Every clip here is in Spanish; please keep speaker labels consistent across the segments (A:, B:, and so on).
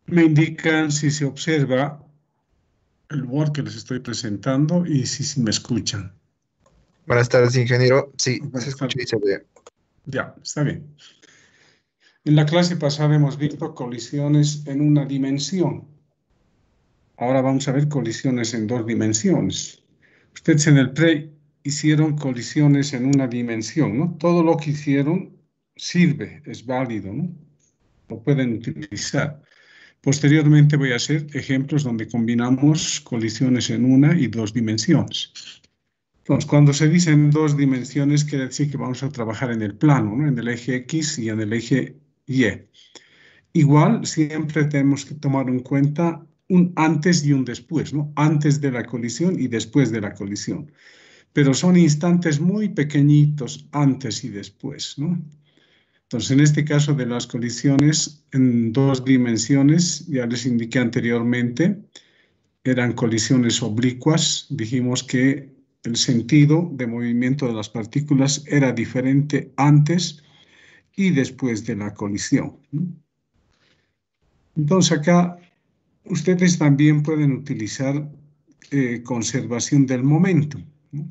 A: Me indican si se observa el Word que les estoy presentando y si me escuchan.
B: Buenas tardes, ingeniero. Sí, se
A: Buenas
B: escucha
A: tardes.
B: y se ve.
A: Ya, está bien. En la clase pasada hemos visto colisiones en una dimensión. Ahora vamos a ver colisiones en dos dimensiones. Ustedes en el pre hicieron colisiones en una dimensión, ¿no? Todo lo que hicieron sirve, es válido, ¿no? Lo pueden utilizar. Posteriormente voy a hacer ejemplos donde combinamos colisiones en una y dos dimensiones. Entonces, cuando se dice en dos dimensiones, quiere decir que vamos a trabajar en el plano, ¿no? En el eje X y en el eje Y. Igual, siempre tenemos que tomar en cuenta un antes y un después, ¿no? Antes de la colisión y después de la colisión. Pero son instantes muy pequeñitos antes y después, ¿no? Entonces, en este caso de las colisiones en dos dimensiones, ya les indiqué anteriormente, eran colisiones oblicuas. Dijimos que el sentido de movimiento de las partículas era diferente antes y después de la colisión. Entonces, acá ustedes también pueden utilizar conservación del momentum, ¿no?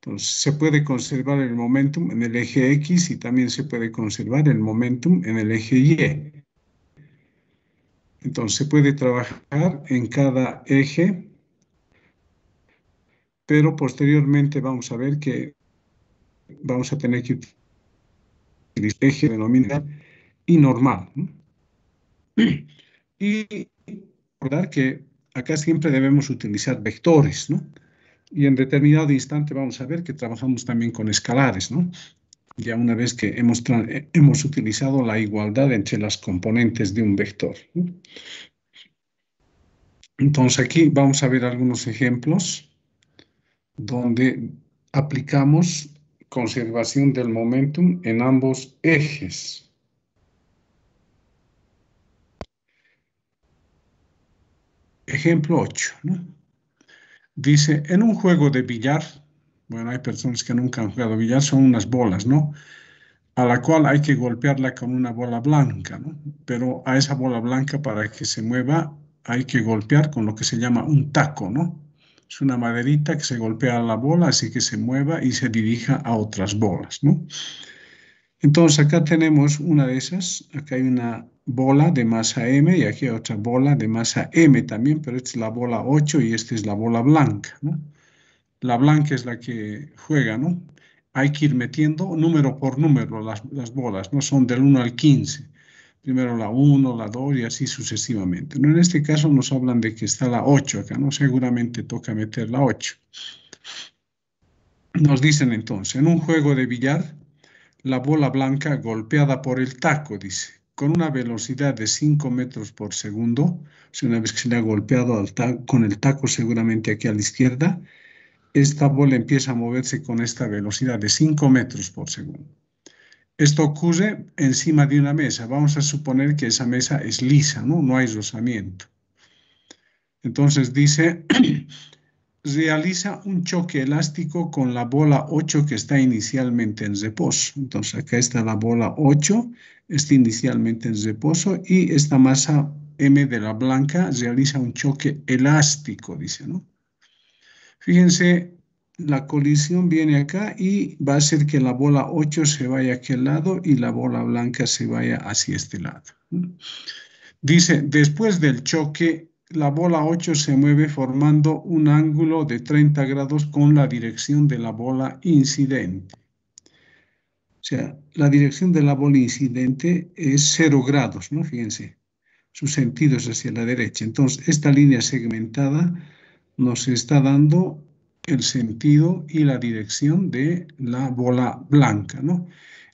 A: Entonces, se puede conservar el momentum en el eje X y también se puede conservar el momentum en el eje Y. Entonces, se puede trabajar en cada eje, pero posteriormente vamos a ver que vamos a tener que utilizar el eje denominado y normal, ¿no? Y recordar que acá siempre debemos utilizar vectores, ¿no? Y en determinado instante vamos a ver que trabajamos también con escalares, ¿no? Ya una vez que hemos utilizado la igualdad entre las componentes de un vector, ¿no? Entonces aquí vamos a ver algunos ejemplos donde aplicamos conservación del momentum en ambos ejes. Ejemplo 8, ¿no? Dice, en un juego de billar, bueno, hay personas que nunca han jugado billar, son unas bolas, ¿no? A la cual hay que golpearla con una bola blanca, ¿no? Pero a esa bola blanca para que se mueva hay que golpear con lo que se llama un taco, ¿no? Es una maderita que se golpea a la bola, así que se mueva y se dirija a otras bolas, ¿no? Entonces acá tenemos una de esas, acá hay una bola de masa M y aquí hay otra bola de masa M también, pero esta es la bola 8 y esta es la bola blanca, ¿no? La blanca es la que juega, ¿no? Hay que ir metiendo número por número las bolas, ¿no? Son del 1 al 15. Primero la 1, la 2 y así sucesivamente, ¿no? En este caso nos hablan de que está la 8 acá, ¿no? Seguramente toca meter la 8. Nos dicen entonces, en un juego de billar, la bola blanca golpeada por el taco, dice, con una velocidad de 5 metros por segundo, o sea, una vez que se le ha golpeado con el taco seguramente aquí a la izquierda, esta bola empieza a moverse con esta velocidad de 5 metros por segundo. Esto ocurre encima de una mesa. Vamos a suponer que esa mesa es lisa, ¿no? No hay rozamiento. Entonces dice, realiza un choque elástico con la bola 8 que está inicialmente en reposo. Entonces acá está la bola 8, está inicialmente en reposo y esta masa M de la blanca realiza un choque elástico, dice, ¿no? Fíjense, la colisión viene acá y va a hacer que la bola 8 se vaya a aquel lado y la bola blanca se vaya hacia este lado. Dice, después del choque, la bola 8 se mueve formando un ángulo de 30 grados con la dirección de la bola incidente. O sea, la dirección de la bola incidente es 0 grados, ¿no? Fíjense, su sentido es hacia la derecha. Entonces, esta línea segmentada nos está dando el sentido y la dirección de la bola blanca, ¿no?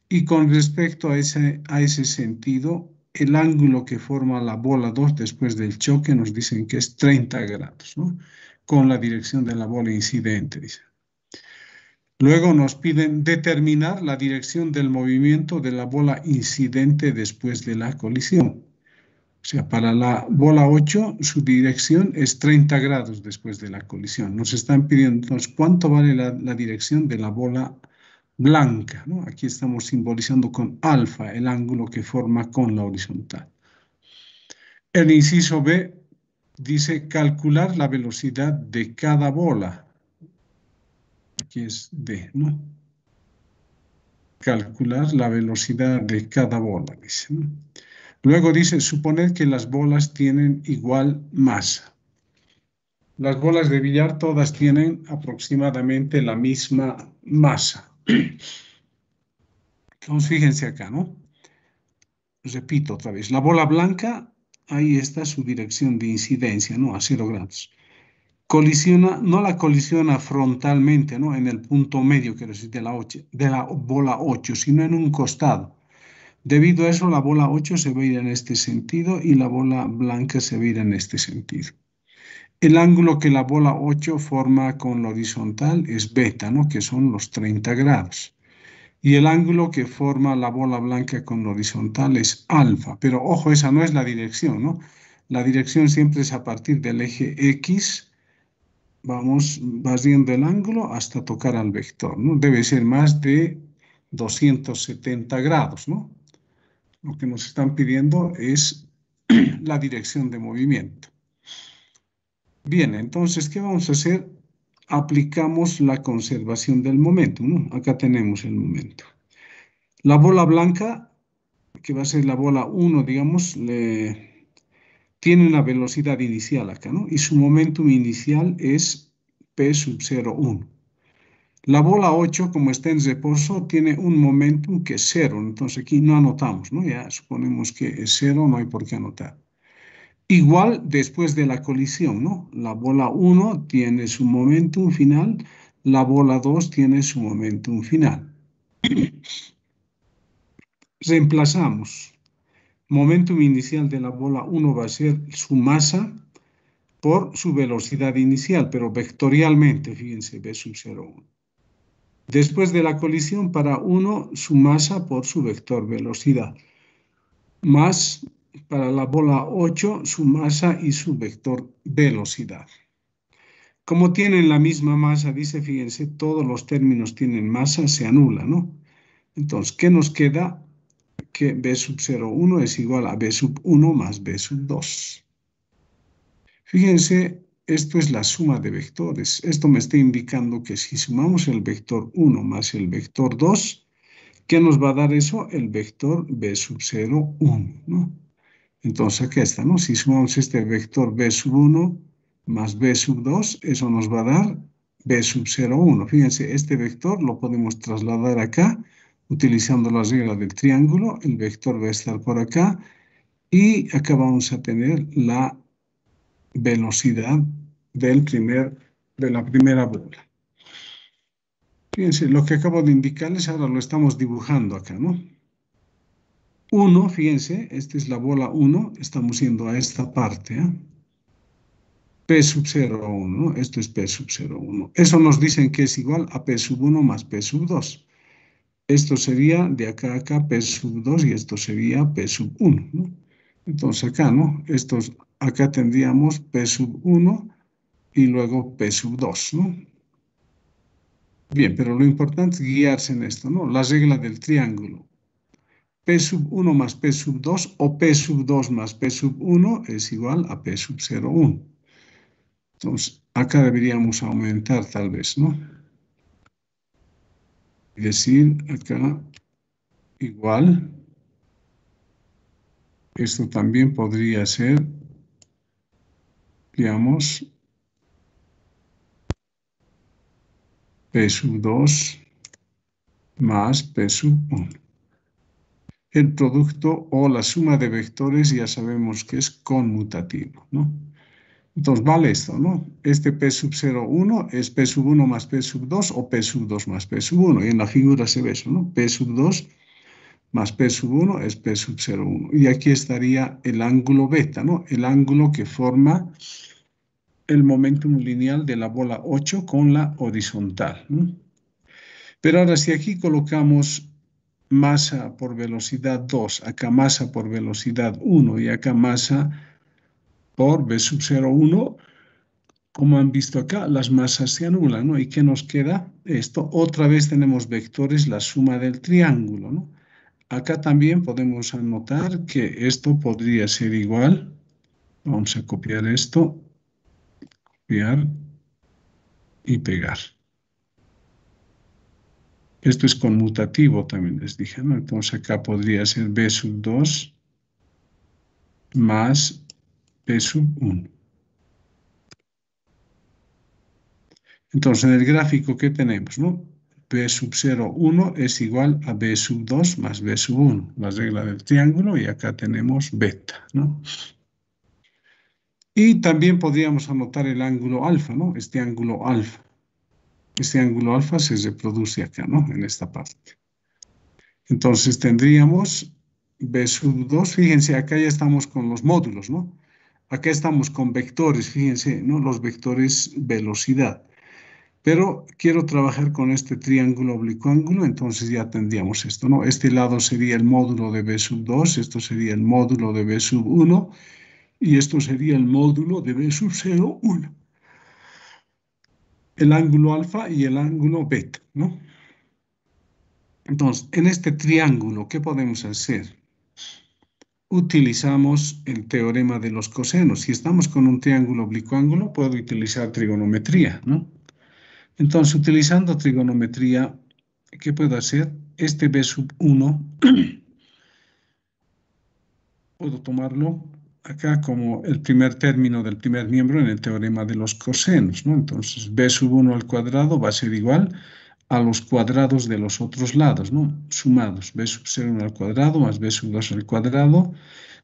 A: Y con respecto a ese sentido, el ángulo que forma la bola 2 después del choque nos dicen que es 30 grados, ¿no? Con la dirección de la bola incidente, dice. Luego nos piden determinar la dirección del movimiento de la bola incidente después de la colisión. O sea, para la bola 8, su dirección es 30 grados después de la colisión. Nos están pidiendo entonces cuánto vale la dirección de la bola blanca, ¿no? Aquí estamos simbolizando con alfa el ángulo que forma con la horizontal. El inciso B dice calcular la velocidad de cada bola. Aquí es D, ¿no? Calcular la velocidad de cada bola, dice, ¿no? Luego dice, suponer que las bolas tienen igual masa. Las bolas de billar todas tienen aproximadamente la misma masa. Entonces, fíjense acá, ¿no? Repito otra vez, la bola blanca, ahí está su dirección de incidencia, ¿no? A 0 grados. Colisiona, no la colisiona frontalmente, ¿no? En el punto medio, quiero decir, de la bola 8, sino en un costado. Debido a eso, la bola 8 se va a ir en este sentido y la bola blanca se va a ir en este sentido. El ángulo que la bola 8 forma con la horizontal es beta, ¿no? Que son los 30 grados. Y el ángulo que forma la bola blanca con la horizontal es alfa. Pero ojo, esa no es la dirección, ¿no? La dirección siempre es a partir del eje X. Vamos vaciando el ángulo hasta tocar al vector, ¿no? Debe ser más de 270 grados, ¿no? Lo que nos están pidiendo es la dirección de movimiento. Bien, entonces, ¿qué vamos a hacer? Aplicamos la conservación del momento, ¿no? Acá tenemos el momento. La bola blanca, que va a ser la bola 1, digamos, tiene una velocidad inicial acá, ¿no? Y su momentum inicial es P sub 0,1. La bola 8, como está en reposo, tiene un momentum que es 0. Entonces aquí no anotamos, ¿no? Ya suponemos que es 0, no hay por qué anotar. Igual después de la colisión, ¿no? La bola 1 tiene su momentum final, la bola 2 tiene su momentum final. Reemplazamos. Momentum inicial de la bola 1 va a ser su masa por su velocidad inicial, pero vectorialmente, fíjense, V sub 0,1. Después de la colisión, para 1, su masa por su vector velocidad, más para la bola 8, su masa y su vector velocidad. Como tienen la misma masa, dice, fíjense, todos los términos tienen masa, se anula, ¿no? Entonces, ¿qué nos queda? Que B sub 0,1 es igual a B sub 1 más B sub 2. Fíjense, esto es la suma de vectores. Esto me está indicando que si sumamos el vector 1 más el vector 2, ¿qué nos va a dar eso? El vector B sub 0,1, ¿no? Entonces acá está, ¿no? Si sumamos este vector B sub 1 más B sub 2, eso nos va a dar B sub 0,1. Fíjense, este vector lo podemos trasladar acá utilizando la regla del triángulo. El vector va a estar por acá y acá vamos a tener la velocidad de la primera bola. Fíjense, lo que acabo de indicarles ahora lo estamos dibujando acá, ¿no? 1, fíjense, esta es la bola 1, estamos yendo a esta parte, ¿eh? P sub 0,1, ¿no? Esto es P sub 0,1. Eso nos dicen que es igual a P sub 1 más P sub 2. Esto sería de acá a acá P sub 2 y esto sería P sub 1, ¿no? Entonces acá, ¿no? Acá tendríamos P sub 1 y luego P sub 2, ¿no? Bien, pero lo importante es guiarse en esto, ¿no? La regla del triángulo. P sub 1 más P sub 2 o P sub 2 más P sub 1 es igual a P sub 0,1. Entonces, acá deberíamos aumentar tal vez, ¿no? Es decir, acá igual. Esto también podría ser, digamos, P sub 2 más P sub 1. El producto o la suma de vectores ya sabemos que es conmutativo, ¿no? Entonces vale esto, ¿no? Este P sub 0,1 es P sub 1 más P sub 2 o P sub 2 más P sub 1. Y en la figura se ve eso, ¿no? P sub 2 más P sub 1 es P sub 0,1. Y aquí estaría el ángulo beta, ¿no? El ángulo que forma el momentum lineal de la bola 8 con la horizontal, ¿no? Pero ahora si aquí colocamos masa por velocidad 2, acá masa por velocidad 1 y acá masa por V sub 0,1, como han visto acá, las masas se anulan, ¿no? ¿Y qué nos queda? Esto, otra vez tenemos vectores, la suma del triángulo, ¿no? Acá también podemos anotar que esto podría ser igual Vamos a copiar esto, copiar y pegar. Esto es conmutativo también les dije, ¿no? Entonces acá podría ser B sub 2 más B sub 1. Entonces en el gráfico, ¿qué tenemos, no? B sub 0, 1 es igual a B sub 2 más B sub 1, la regla del triángulo, y acá tenemos beta, ¿no? Y también podríamos anotar el ángulo alfa, ¿no? Este ángulo alfa. Este ángulo alfa se reproduce acá, ¿no? En esta parte. Entonces tendríamos B sub 2, fíjense, acá ya estamos con los módulos, ¿no? Acá estamos con vectores, fíjense, ¿no? Los vectores velocidad. Pero quiero trabajar con este triángulo oblicuo ángulo, entonces ya tendríamos esto, ¿no? Este lado sería el módulo de B sub 2, esto sería el módulo de B sub 1, y esto sería el módulo de B sub 0, 1. El ángulo alfa y el ángulo beta, ¿no? Entonces, en este triángulo, ¿qué podemos hacer? Utilizamos el teorema de los cosenos. Si estamos con un triángulo oblicuo ángulo, puedo utilizar trigonometría, ¿no? Entonces, utilizando trigonometría, ¿qué puedo hacer? Este B sub 1, puedo tomarlo acá como el primer término del primer miembro en el teorema de los cosenos, ¿no? Entonces, B sub 1 al cuadrado va a ser igual a los cuadrados de los otros lados, ¿no? Sumados, B sub 0 al cuadrado más B sub 2 al cuadrado,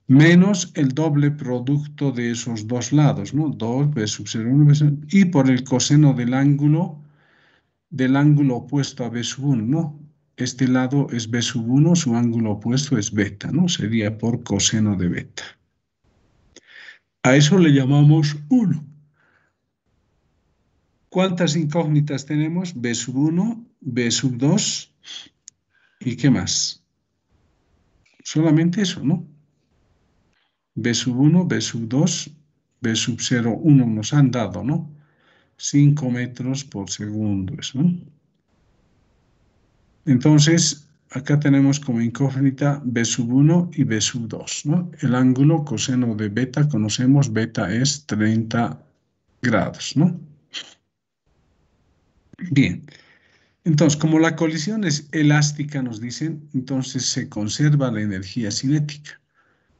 A: menos el doble producto de esos dos lados, ¿no? 2, B sub 0, 1, B sub, y por el coseno del ángulo opuesto a B sub 1, ¿no? Este lado es B sub 1, su ángulo opuesto es beta, ¿no? Sería por coseno de beta. A eso le llamamos 1. ¿Cuántas incógnitas tenemos? B sub 1, B sub 2, ¿y qué más? Solamente eso, ¿no? B sub 1, B sub 2, B sub 0, 1 nos han dado, ¿no? 5 metros por segundo, eso, ¿no? Entonces, acá tenemos como incógnita B sub 1 y B sub 2, ¿no? El ángulo coseno de beta, conocemos, beta es 30 grados, ¿no? Bien, entonces, como la colisión es elástica, nos dicen, entonces se conserva la energía cinética.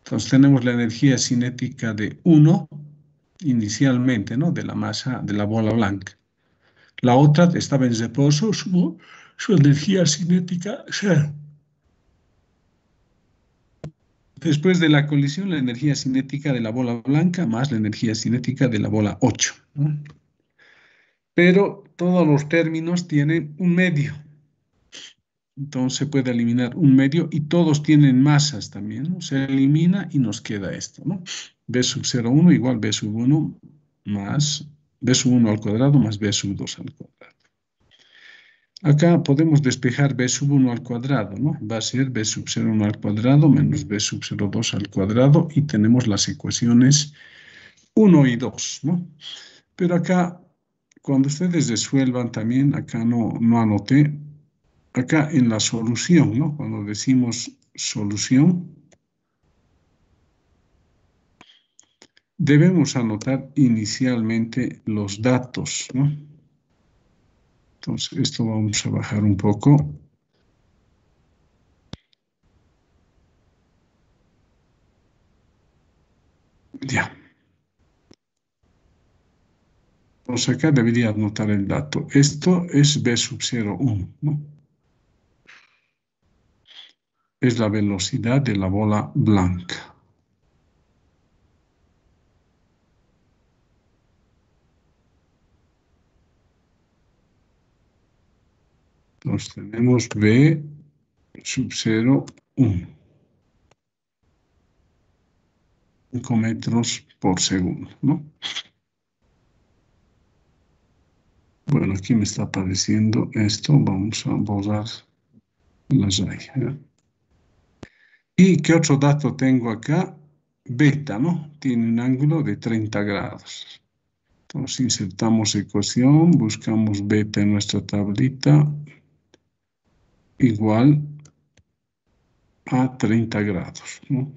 A: Entonces, tenemos la energía cinética de 1 inicialmente, ¿no? De la masa de la bola blanca. La otra estaba en reposo, su energía cinética 0. Después de la colisión, la energía cinética de la bola blanca más la energía cinética de la bola 8, ¿no? Pero todos los términos tienen un medio. Entonces se puede eliminar un medio y todos tienen masas también, ¿no? Se elimina y nos queda esto, ¿no? B sub 0,1 igual B sub 1 más B sub 1 al cuadrado más B sub 2 al cuadrado. Acá podemos despejar B sub 1 al cuadrado, ¿no? Va a ser B sub 0,1 al cuadrado menos B sub 0,2 al cuadrado, y tenemos las ecuaciones 1 y 2, ¿no? Pero acá, cuando ustedes resuelvan también, acá no anoté, acá en la solución, ¿no? Cuando decimos solución, debemos anotar inicialmente los datos, ¿no? Entonces, esto vamos a bajar un poco. Ya. Entonces, acá debería anotar el dato. Esto es B sub 0,1, ¿no? Es la velocidad de la bola blanca. Entonces, tenemos B sub 0,1. 5 metros por segundo, ¿no? Bueno, aquí me está apareciendo esto. Vamos a borrar la raya, ¿eh? ¿Y qué otro dato tengo acá? Beta, ¿no? Tiene un ángulo de 30 grados. Entonces insertamos ecuación, buscamos beta en nuestra tablita, igual a 30 grados, ¿no?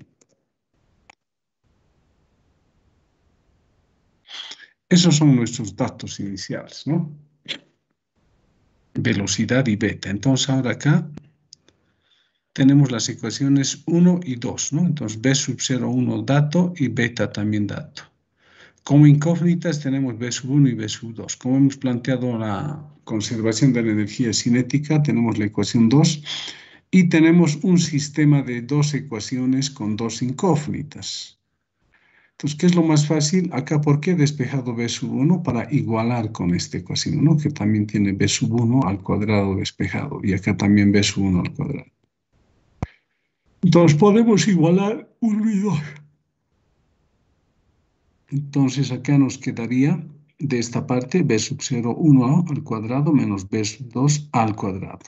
A: Esos son nuestros datos iniciales, ¿no? Velocidad y beta. Entonces ahora acá tenemos las ecuaciones 1 y 2, ¿no? Entonces B sub 0, 1 dato y beta también dato. Como incógnitas tenemos B sub 1 y B sub 2. Como hemos planteado la conservación de la energía cinética, tenemos la ecuación 2 y tenemos un sistema de dos ecuaciones con dos incógnitas. Entonces, ¿qué es lo más fácil? Acá, ¿por qué he despejado B sub 1? Para igualar con esta ecuación, ¿no? Que también tiene B sub 1 al cuadrado despejado y acá también B sub 1 al cuadrado. Entonces, podemos igualar 1 y 2. Entonces acá nos quedaría de esta parte b sub 0, 1 al cuadrado menos b sub 2 al cuadrado.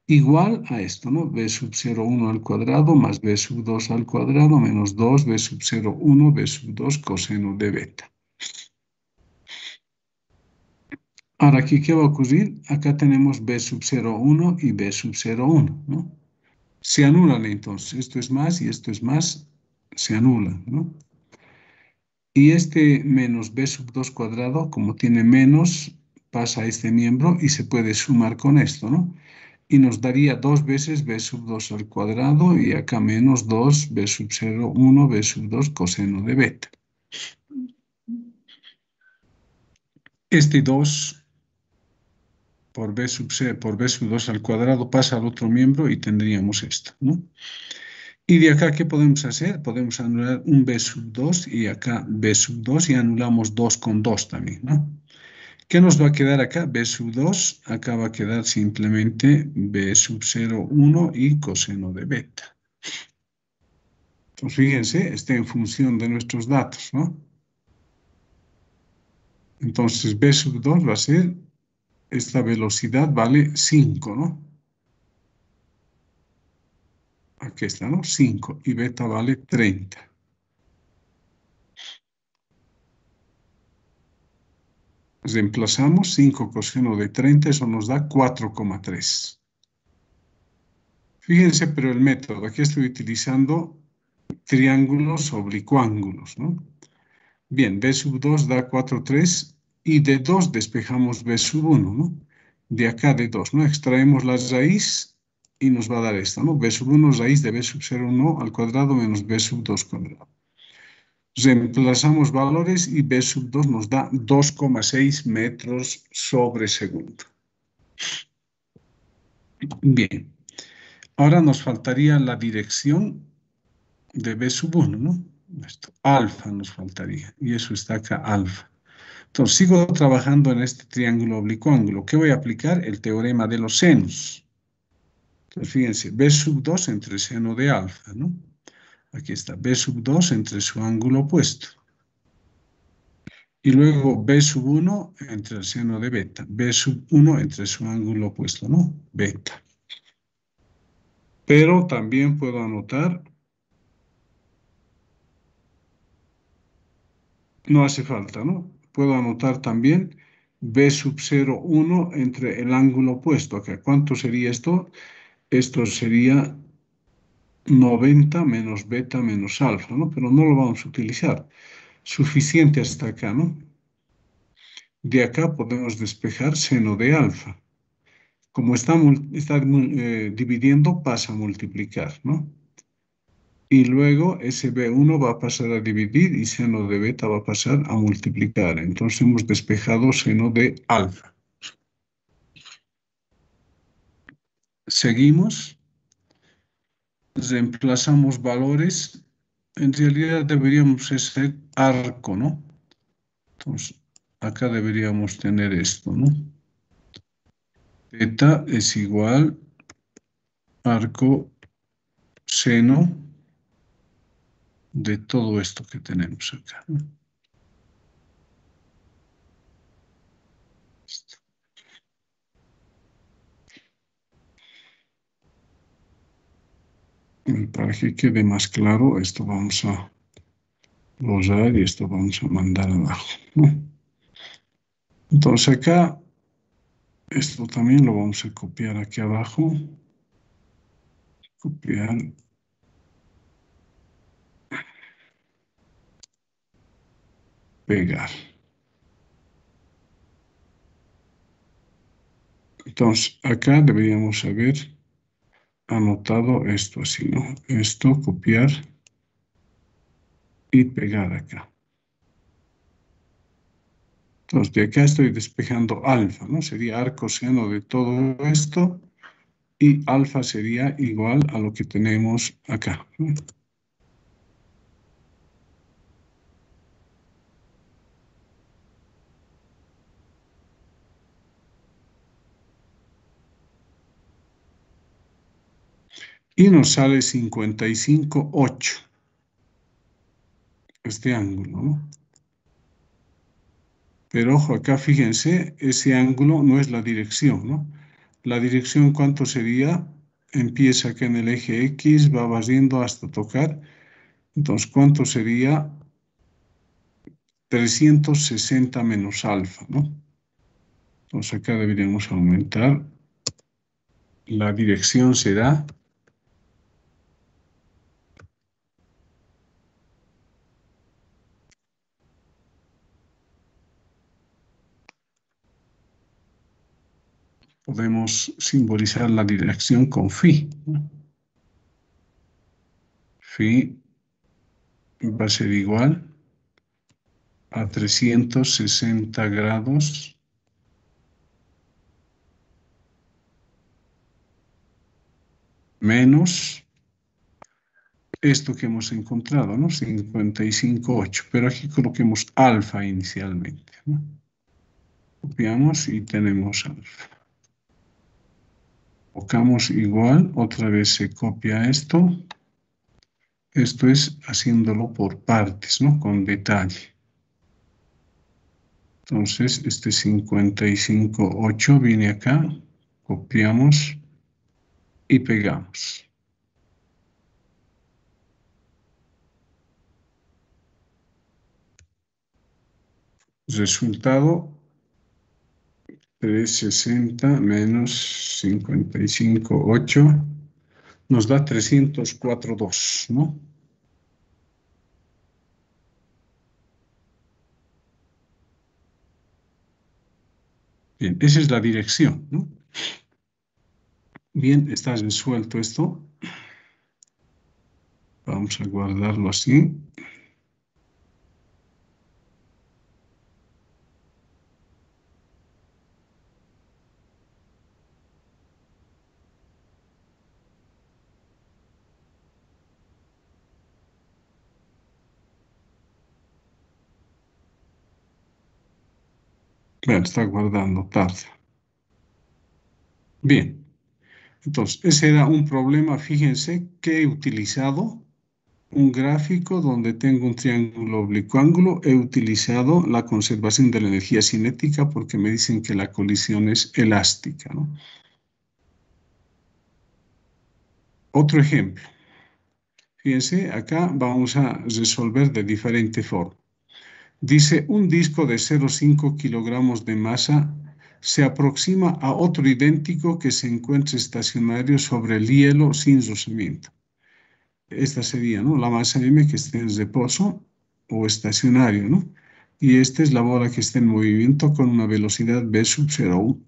A: Igual a esto, ¿no? B sub 0, 1 al cuadrado más b sub 2 al cuadrado menos 2 b sub 0, 1, b sub 2 coseno de beta. Ahora aquí, ¿qué va a ocurrir? Acá tenemos b sub 0, 1 y b sub 0, 1, ¿no? Se anulan entonces. Esto es más y esto es más. Se anulan, ¿no? Y este menos b sub 2 cuadrado, como tiene menos, pasa a este miembro y se puede sumar con esto, ¿no? Y nos daría 2 veces b sub 2 al cuadrado y acá menos 2 b sub 0, 1 b sub 2 coseno de beta. Este 2 por b sub 2 al cuadrado pasa al otro miembro y tendríamos esto, ¿no? Y de acá, ¿qué podemos hacer? Podemos anular un b sub 2 y acá b sub 2 y anulamos 2 con 2 también, ¿no? ¿Qué nos va a quedar acá? B sub 2, acá va a quedar simplemente B sub 0, 1 y coseno de beta. Entonces, fíjense, está en función de nuestros datos, ¿no? Entonces, B sub 2 va a ser, esta velocidad vale 5, ¿no? Aquí está, ¿no? 5 y beta vale 30. Reemplazamos 5 coseno de 30, eso nos da 4,3. Fíjense, pero el método, aquí estoy utilizando triángulos oblicuángulos, ¿no? Bien, B sub 2 da 4,3 y de 2 despejamos B sub 1, ¿no? De acá de 2, ¿no? Extraemos la raíz y nos va a dar esta, ¿no? B sub 1 raíz de B sub 0, 1 al cuadrado menos B sub 2 cuadrado. Reemplazamos valores y B sub 2 nos da 2,6 metros sobre segundo. Bien, ahora nos faltaría la dirección de B sub 1, ¿no? Esto, alfa nos faltaría y eso está acá, alfa. Entonces, sigo trabajando en este triángulo oblicuo-ángulo. ¿Qué voy a aplicar? El teorema de los senos. Entonces, fíjense, B sub 2 entre seno de alfa, ¿no? Aquí está, B sub 2 entre su ángulo opuesto. Y luego B sub 1 entre el seno de beta. B sub 1 entre su ángulo opuesto, ¿no? Beta. Pero también puedo anotar, no hace falta, ¿no? Puedo anotar también B sub 0, 1 entre el ángulo opuesto acá. ¿Cuánto sería esto? Esto sería 90 menos beta menos alfa, ¿no? Pero no lo vamos a utilizar. Suficiente hasta acá, ¿no? De acá podemos despejar seno de alfa. Como está dividiendo, pasa a multiplicar, ¿no? Y luego ese B1 va a pasar a dividir y seno de beta va a pasar a multiplicar. Entonces hemos despejado seno de alfa. Seguimos. Reemplazamos valores. En realidad deberíamos ese arco, ¿no? Entonces, acá deberíamos tener esto, ¿no? Beta es igual arco seno de todo esto que tenemos acá, ¿no? Y para que quede más claro, esto vamos a borrar y esto vamos a mandar abajo, ¿no? Entonces acá, esto también lo vamos a copiar aquí abajo. Copiar. Pegar. Entonces, acá deberíamos haber anotado esto así, ¿no? Esto, copiar y pegar acá. Entonces, de acá estoy despejando alfa, ¿no? Sería arcoseno de todo esto y alfa sería igual a lo que tenemos acá, ¿no? Y nos sale 55,8 este ángulo, ¿no? Pero ojo, acá fíjense, ese ángulo no es la dirección, ¿no? La dirección, ¿cuánto sería? Empieza acá en el eje X, va barriendo hasta tocar. Entonces, ¿cuánto sería? 360 menos alfa, ¿no? Entonces, acá deberíamos aumentar. La dirección será podemos simbolizar la dirección con phi, ¿no? Phi va a ser igual a 360 grados menos esto que hemos encontrado, ¿no? 55,8, pero aquí coloquemos alfa inicialmente, ¿no? Copiamos y tenemos alfa. Colocamos igual, otra vez se copia esto. Esto es haciéndolo por partes, ¿no? Con detalle. Entonces, este 55,8 viene acá, copiamos y pegamos. Resultado, 360 menos 55,8 nos da 304,2, ¿no? Bien, esa es la dirección, ¿no? Bien, está resuelto esto. Vamos a guardarlo así. Claro, está guardando tarde. Bien, entonces ese era un problema. Fíjense que he utilizado un gráfico donde tengo un triángulo oblicuo. He utilizado la conservación de la energía cinética porque me dicen que la colisión es elástica, ¿no? Otro ejemplo. Fíjense, acá vamos a resolver de diferente forma. Dice, un disco de 0,5 kilogramos de masa se aproxima a otro idéntico que se encuentra estacionario sobre el hielo sin rozamiento. Esta sería, ¿no?, la masa M que esté en reposo o estacionario, ¿no? Y esta es la bola que está en movimiento con una velocidad v sub 0,1.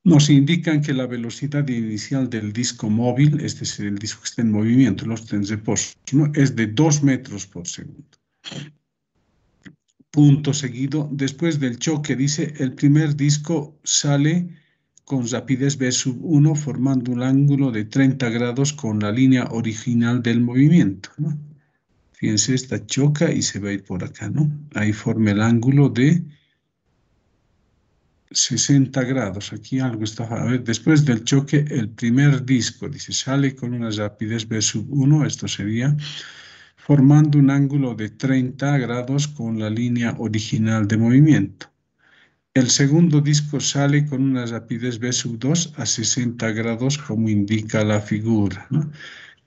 A: Nos indican que la velocidad inicial del disco móvil, este es el disco que está en movimiento, los está en reposo, ¿no?, es de 2 metros por segundo. Punto seguido, después del choque, dice, el primer disco sale con rapidez v sub 1 formando un ángulo de 30 grados con la línea original del movimiento, ¿no? Fíjense, esta choca y se va a ir por acá, ¿no? Ahí forma el ángulo de 60 grados. Aquí algo está. A ver, después del choque, el primer disco, dice, sale con una rapidez v sub 1, esto sería formando un ángulo de 30 grados con la línea original de movimiento. El segundo disco sale con una rapidez v sub 2 a 60 grados, como indica la figura, ¿no?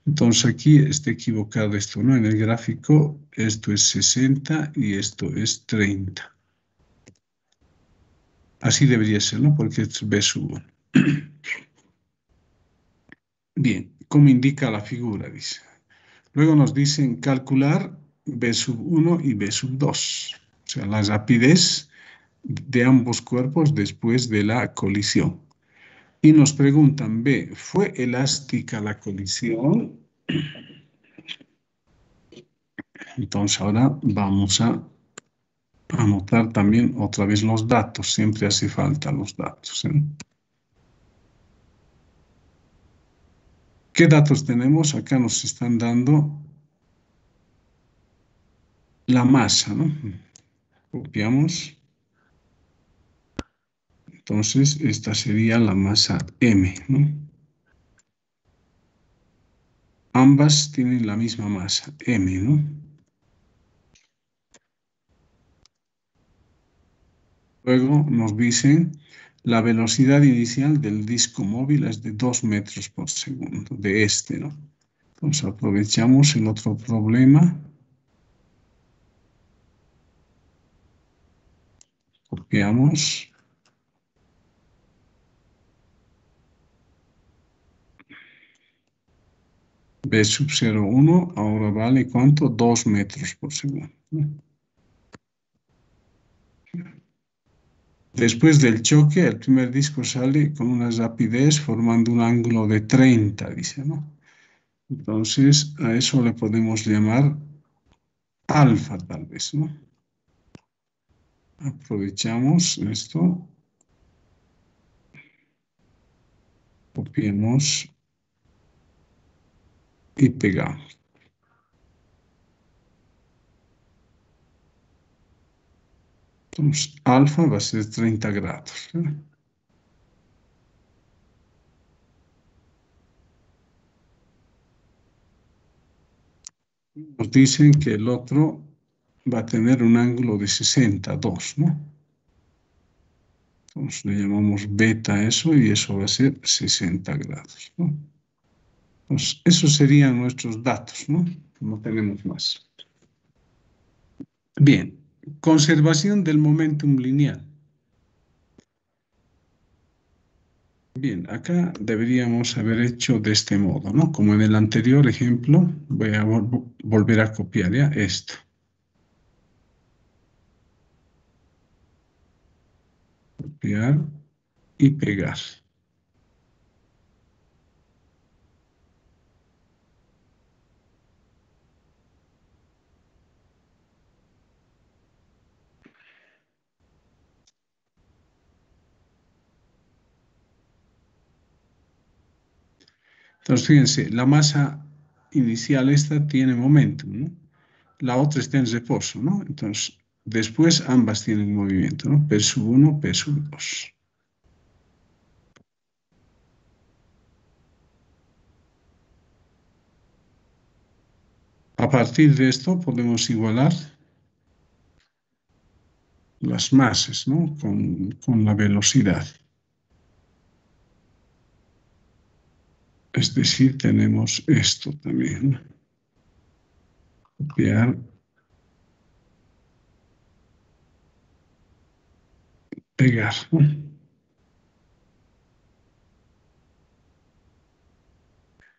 A: Entonces aquí está equivocado esto, ¿no? En el gráfico esto es 60 y esto es 30. Así debería ser, ¿no? Porque es v sub 1. Bien, como indica la figura, dice. Luego nos dicen calcular v sub 1 y v sub 2. O sea, la rapidez de ambos cuerpos después de la colisión. Y nos preguntan, B, ¿fue elástica la colisión? Entonces ahora vamos a anotar también otra vez los datos. Siempre hace falta los datos, ¿eh? ¿Qué datos tenemos? Acá nos están dando la masa, ¿no? Copiamos. Entonces, esta sería la masa M, ¿no? Ambas tienen la misma masa, M, ¿no? Luego nos dicen la velocidad inicial del disco móvil es de 2 metros por segundo, de este, ¿no? Entonces aprovechamos el otro problema, copiamos. B sub 0,1 ahora vale ¿cuánto? 2 metros por segundo, ¿no? Después del choque, el primer disco sale con una rapidez formando un ángulo de 30, dice, ¿no? Entonces, a eso le podemos llamar alfa, tal vez, ¿no? Aprovechamos esto, copiemos y pegamos. Entonces, alfa va a ser 30 grados, ¿no? Nos dicen que el otro va a tener un ángulo de 62, ¿no? Entonces le llamamos beta a eso y eso va a ser 60 grados, ¿no? Entonces, esos serían nuestros datos, ¿no? No tenemos más. Bien, conservación del momentum lineal. Bien, acá deberíamos haber hecho de este modo, ¿no? Como en el anterior ejemplo, voy a volver a copiar ya esto. Copiar y pegar. Entonces, fíjense, la masa inicial esta tiene momentum, ¿no? La otra está en reposo, ¿no? Entonces, después ambas tienen movimiento, ¿no? P sub 1, P sub 2. A partir de esto podemos igualar las masas, ¿no? Con la velocidad. Es decir, tenemos esto también, ¿no? Copiar, pegar, ¿no?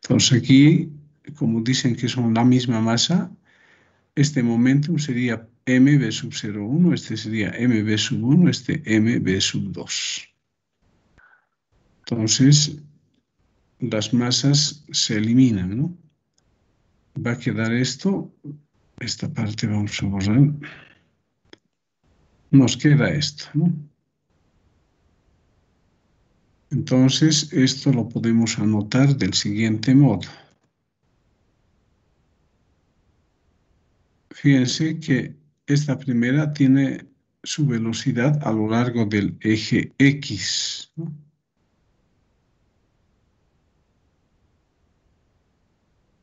A: Entonces aquí, como dicen que son la misma masa, este momentum sería mb sub 0,1, este sería mb sub 1, este mb sub 2. Entonces, las masas se eliminan, ¿no? Va a quedar esto, esta parte vamos a borrar. Nos queda esto, ¿no? Entonces, esto lo podemos anotar del siguiente modo. Fíjense que esta primera tiene su velocidad a lo largo del eje X, ¿no?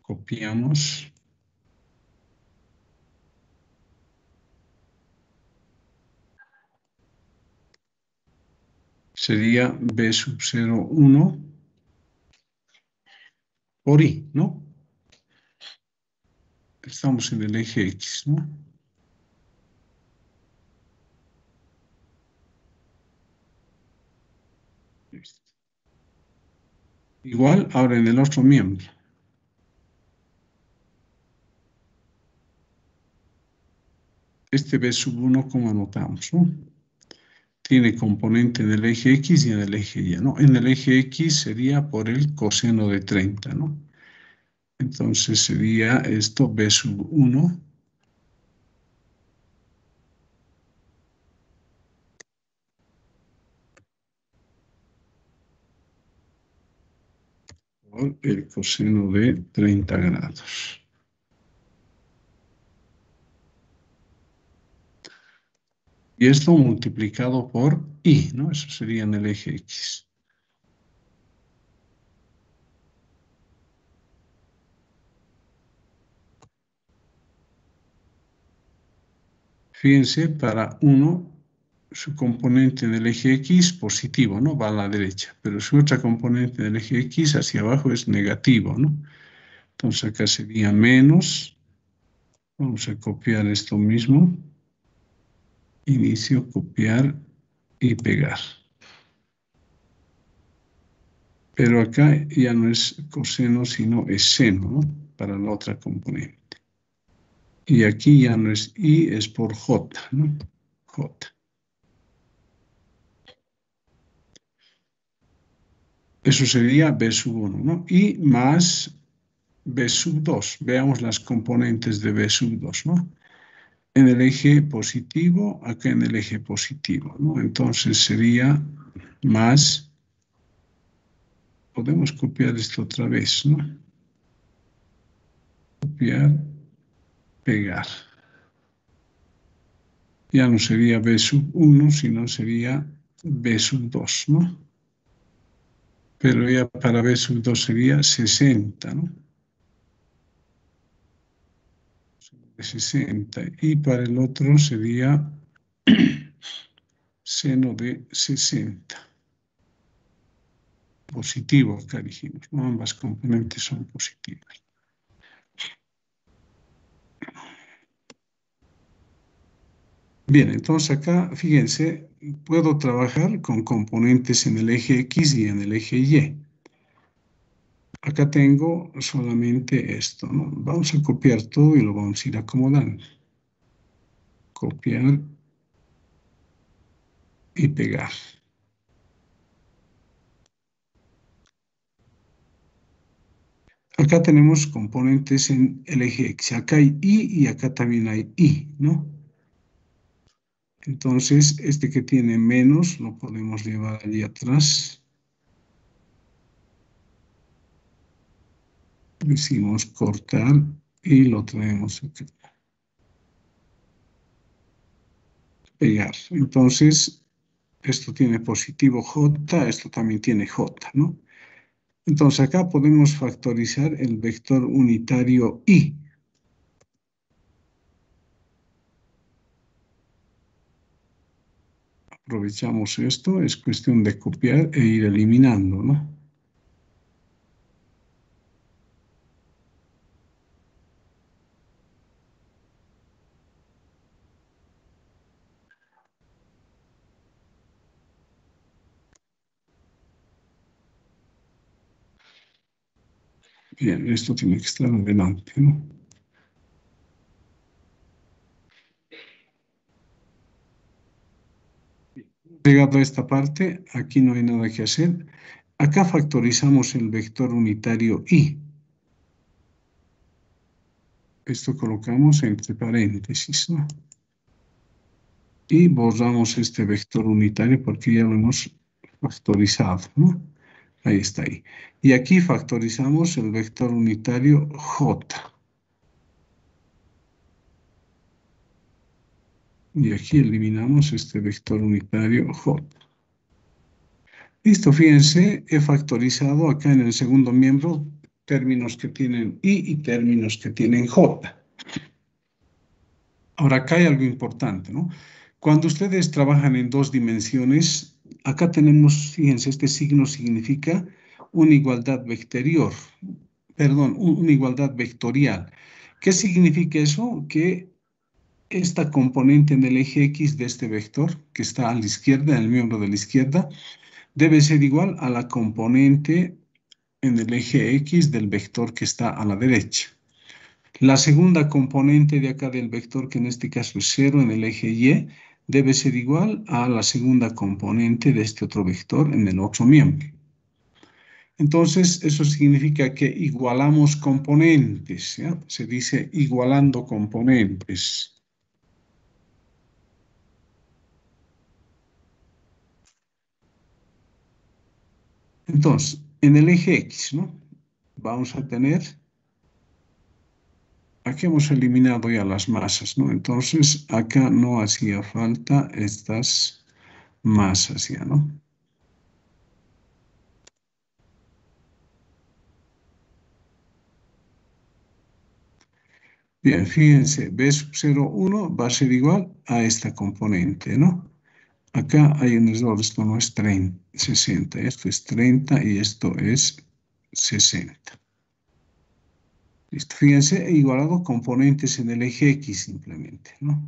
A: Copiamos. Sería B sub 0,1 por I, ¿no? Estamos en el eje X, ¿no? Igual ahora en el otro miembro. Este B sub 1, ¿cómo anotamos, no? tiene componente en el eje X y en el eje Y, ¿no? En el eje X sería por el coseno de 30, ¿no? Entonces sería esto B sub 1 por el coseno de 30 grados. Y esto multiplicado por I, ¿no? Eso sería en el eje X. Fíjense, para 1, su componente en el eje X positivo, ¿no? Va a la derecha, pero su otra componente en el eje X hacia abajo es negativo, ¿no? Entonces acá sería menos. Vamos a copiar esto mismo. Inicio, copiar y pegar. Pero acá ya no es coseno, sino es seno, ¿no? Para la otra componente. Y aquí ya no es I, es por J, ¿no? J. Eso sería B sub 1, ¿no? Y más B sub 2. Veamos las componentes de B sub 2, ¿no? En el eje positivo, acá en el eje positivo, ¿no? Entonces sería más, podemos copiar esto otra vez, ¿no? Copiar, pegar. Ya no sería B sub 1, sino sería B sub 2, ¿no? Pero ya para B sub 2 sería 60, ¿no? 60. Y para el otro sería seno de 60. Positivo, acá dijimos, ¿no? Ambas componentes son positivas. Bien, entonces acá, fíjense, puedo trabajar con componentes en el eje X y en el eje Y. Acá tengo solamente esto, ¿no? Vamos a copiar todo y lo vamos a ir acomodando. Copiar y pegar. Acá tenemos componentes en el eje X. Acá hay Y y acá también hay Y, ¿no? Entonces, este que tiene menos lo podemos llevar allí atrás. Decimos cortar y lo traemos acá. Pegar. Entonces, esto tiene positivo J, esto también tiene J, ¿no? Entonces acá podemos factorizar el vector unitario I. Aprovechamos esto, es cuestión de copiar e ir eliminando, ¿no? Bien, esto tiene que estar adelante, ¿no? Llegado a esta parte, aquí no hay nada que hacer. Acá factorizamos el vector unitario I. Esto colocamos entre paréntesis, ¿no? Y borramos este vector unitario porque ya lo hemos factorizado, ¿no? Ahí está ahí. Y aquí factorizamos el vector unitario J. Y aquí eliminamos este vector unitario J. Listo, fíjense, he factorizado acá en el segundo miembro términos que tienen I y términos que tienen J. Ahora, acá hay algo importante, ¿no? Cuando ustedes trabajan en dos dimensiones, acá tenemos, fíjense, este signo significa una igualdad vectorial. Perdón, una igualdad vectorial. ¿Qué significa eso? Que esta componente en el eje X de este vector, que está a la izquierda, en el miembro de la izquierda, debe ser igual a la componente en el eje X del vector que está a la derecha. La segunda componente de acá del vector, que en este caso es 0 en el eje Y, debe ser igual a la segunda componente de este otro vector en el otro miembro. Entonces, eso significa que igualamos componentes, ¿ya? Se dice igualando componentes. Entonces, en el eje X, ¿no? Vamos a tener, aquí hemos eliminado ya las masas, ¿no? Entonces, acá no hacía falta estas masas ya, ¿no? Bien, fíjense, B sub 0,1 va a ser igual a esta componente, ¿no? Acá hay un error, esto no es 30, 60, esto es 30 y esto es 60. Listo, fíjense, he igualado componentes en el eje X simplemente, ¿no?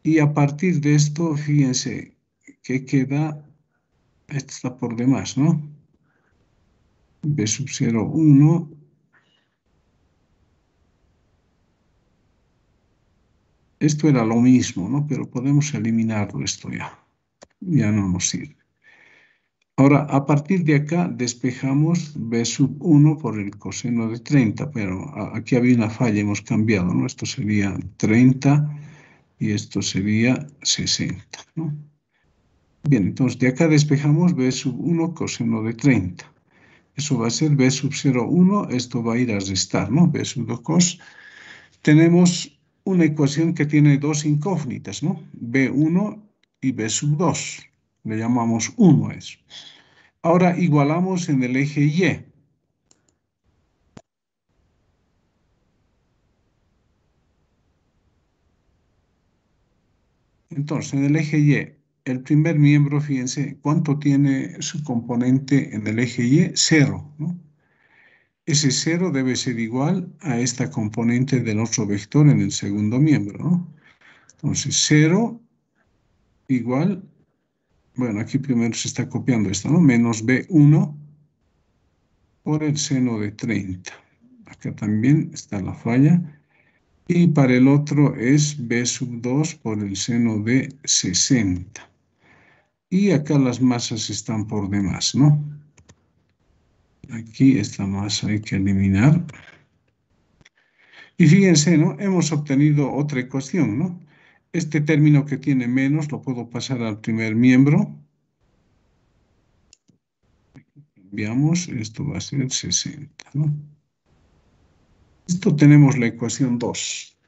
A: Y a partir de esto, fíjense que queda, esto está por demás, ¿no? B sub 0,1. Esto era lo mismo, ¿no? Pero podemos eliminarlo esto ya. Ya no nos sirve. Ahora, a partir de acá, despejamos B sub 1 por el coseno de 30, pero aquí había una falla, hemos cambiado, ¿no? Esto sería 30 y esto sería 60, ¿no? Bien, entonces de acá despejamos B sub 1 coseno de 30. Eso va a ser B sub 0,1, esto va a ir a restar, ¿no? B sub 2 cos. Tenemos una ecuación que tiene dos incógnitas, ¿no? B1 y B sub 2. Le llamamos 1 a eso. Ahora igualamos en el eje Y. Entonces, en el eje Y, el primer miembro, fíjense, ¿cuánto tiene su componente en el eje Y? 0, ¿no? Ese 0 debe ser igual a esta componente del otro vector en el segundo miembro, ¿no? Entonces, 0 igual, bueno, aquí primero se está copiando esto, ¿no? Menos B1 por el seno de 30. Acá también está la falla. Y para el otro es B sub 2 por el seno de 60. Y acá las masas están por demás, ¿no? Aquí esta masa hay que eliminar. Y fíjense, ¿no? Hemos obtenido otra ecuación, ¿no? Este término que tiene menos lo puedo pasar al primer miembro. Veamos, esto va a ser 60, ¿no? Esto tenemos la ecuación 2.